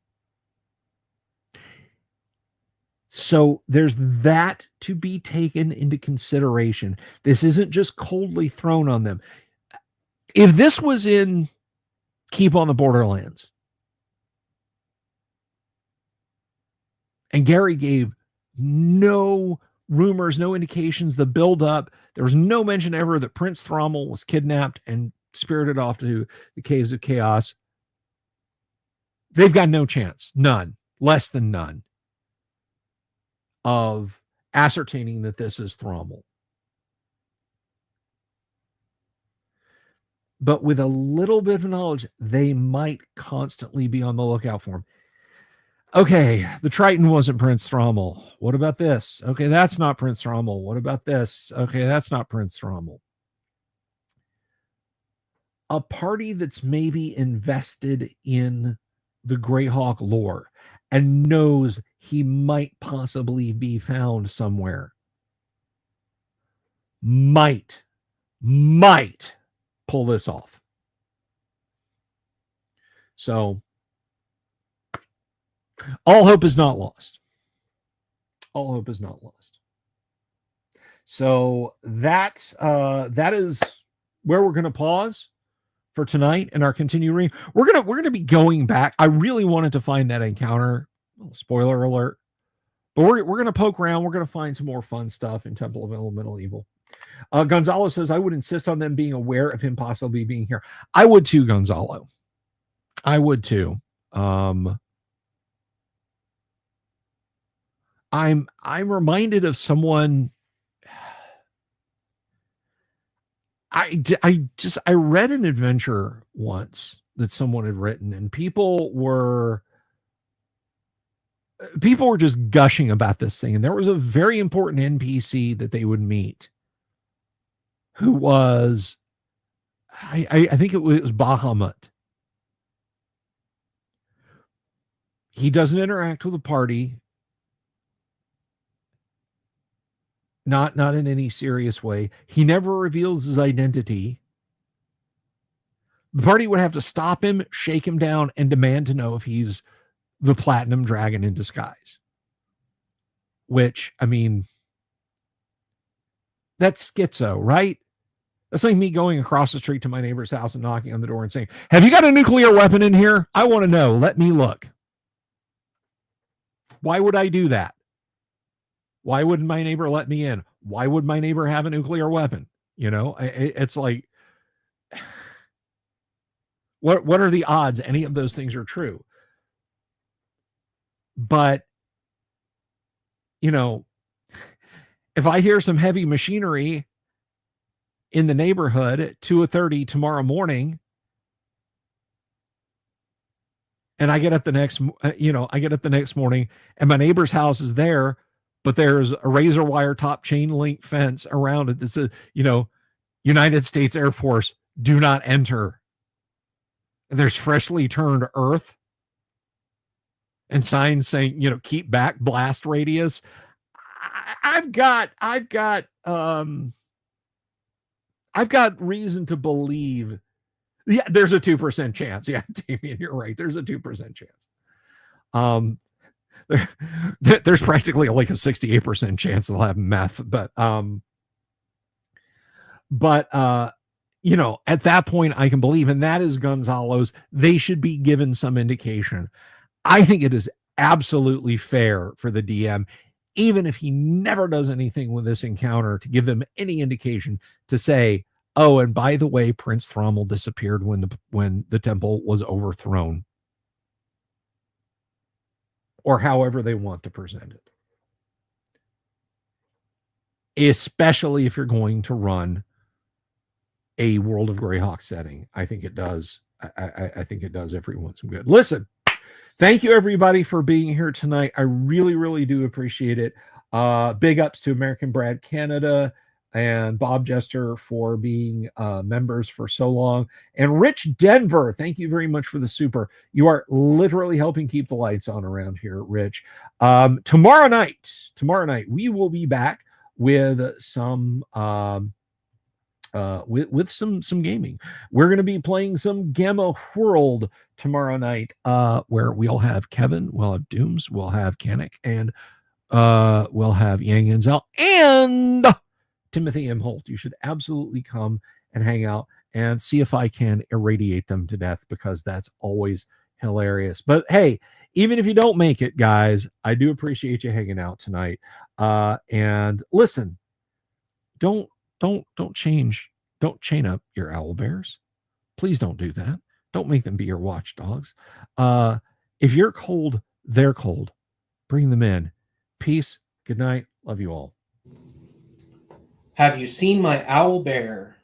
So there's that to be taken into consideration. This isn't just coldly thrown on them. If this was in Keep on the Borderlands, and Gary gave no rumors, no indications, the build-up, there was no mention ever that Prince Thrommel was kidnapped and spirited off to the Caves of Chaos, they've got no chance, none, less than none, of ascertaining that this is Thrommel. But with a little bit of knowledge, they might constantly be on the lookout for him. Okay, the Triton wasn't Prince Thrommel. What about this? Okay, that's not Prince Thrommel. What about this? Okay, that's not Prince Thrommel. A party that's maybe invested in the Greyhawk lore and knows he might possibly be found somewhere might pull this off. So all hope is not lost. All hope is not lost. So that is where we're going to pause for tonight in our continued reading. We're gonna be going back. I really wanted to find that encounter. Spoiler alert. But we're gonna poke around. We're gonna find some more fun stuff in Temple of Elemental Evil. Gonzalo says, I would insist on them being aware of him possibly being here. I would too, Gonzalo. I would too. I'm reminded of someone. I read an adventure once that someone had written, and people were just gushing about this thing. And there was a very important NPC that they would meet who was, I think it was Bahamut. He doesn't interact with the party. Not in any serious way. He never reveals his identity. The party would have to stop him, shake him down, and demand to know if he's the Platinum Dragon in disguise. Which, I mean, that's schizo, right? That's like me going across the street to my neighbor's house and knocking on the door and saying, have you got a nuclear weapon in here? I want to know. Let me look. Why would I do that? Why wouldn't my neighbor let me in? Why would my neighbor have a nuclear weapon? You know, it's like, what are the odds any of those things are true? But, you know, if I hear some heavy machinery in the neighborhood at 2:30 tomorrow morning, and I get up the next morning and my neighbor's house is there, but there's a razor wire top chain link fence around it that says, United States Air Force, do not enter. There's freshly turned earth and signs saying, keep back, blast radius. I've got reason to believe. Yeah, there's a 2% chance. Yeah, Damien, you're right. There's a 2% chance. There's practically like a 68% chance they'll have meth, but at that point I can believe, and that is Gonzalo's. They should be given some indication. I think it is absolutely fair for the DM, even if he never does anything with this encounter, to give them any indication to say, oh, and by the way, Prince Thrommel disappeared when the temple was overthrown. Or however they want to present it. Especially if you're going to run a World of Greyhawk setting. I think it does. I think it does everyone some good. Listen, thank you everybody for being here tonight. I really, really do appreciate it. Big ups to American Brad Canada and Bob Jester for being members for so long. And Rich Denver, thank you very much for the super. You are literally helping keep the lights on around here, Rich. Tomorrow night, we will be back with some with some gaming. We're going to be playing some Gamma World tomorrow night, where we'll have Kevin, we'll have Dooms, we'll have Kanik, and we'll have Yang Enzel and Timothy M. Holt. You should absolutely come and hang out and see if I can irradiate them to death, because that's always hilarious. But hey, even if you don't make it, guys, I do appreciate you hanging out tonight. And listen, don't chain up your owl bears. Please don't do that. Don't make them be your watchdogs. If you're cold, they're cold. Bring them in. Peace. Good night. Love you all. Have you seen my owl bear?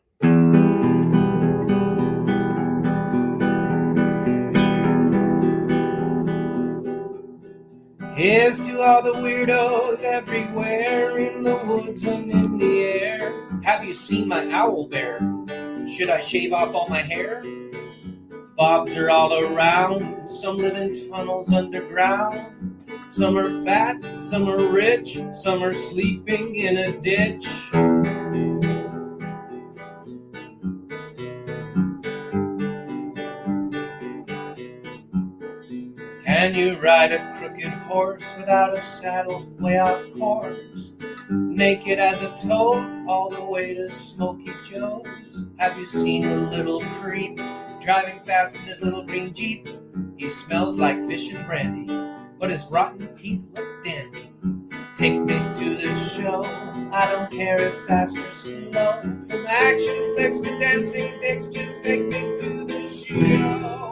Here's to all the weirdos everywhere, in the woods and in the air. Have you seen my owl bear? Should I shave off all my hair? Bobs are all around, some live in tunnels underground. Some are fat, some are rich, some are sleeping in a ditch. Can you ride a crooked horse without a saddle, way off course? Naked as a toad, all the way to Smoky Joe's. Have you seen the little creep driving fast in his little green Jeep? He smells like fish and brandy, but his rotten teeth look dandy. Take me to the show, I don't care if fast or slow. From action flicks to dancing dicks, just take me to the show.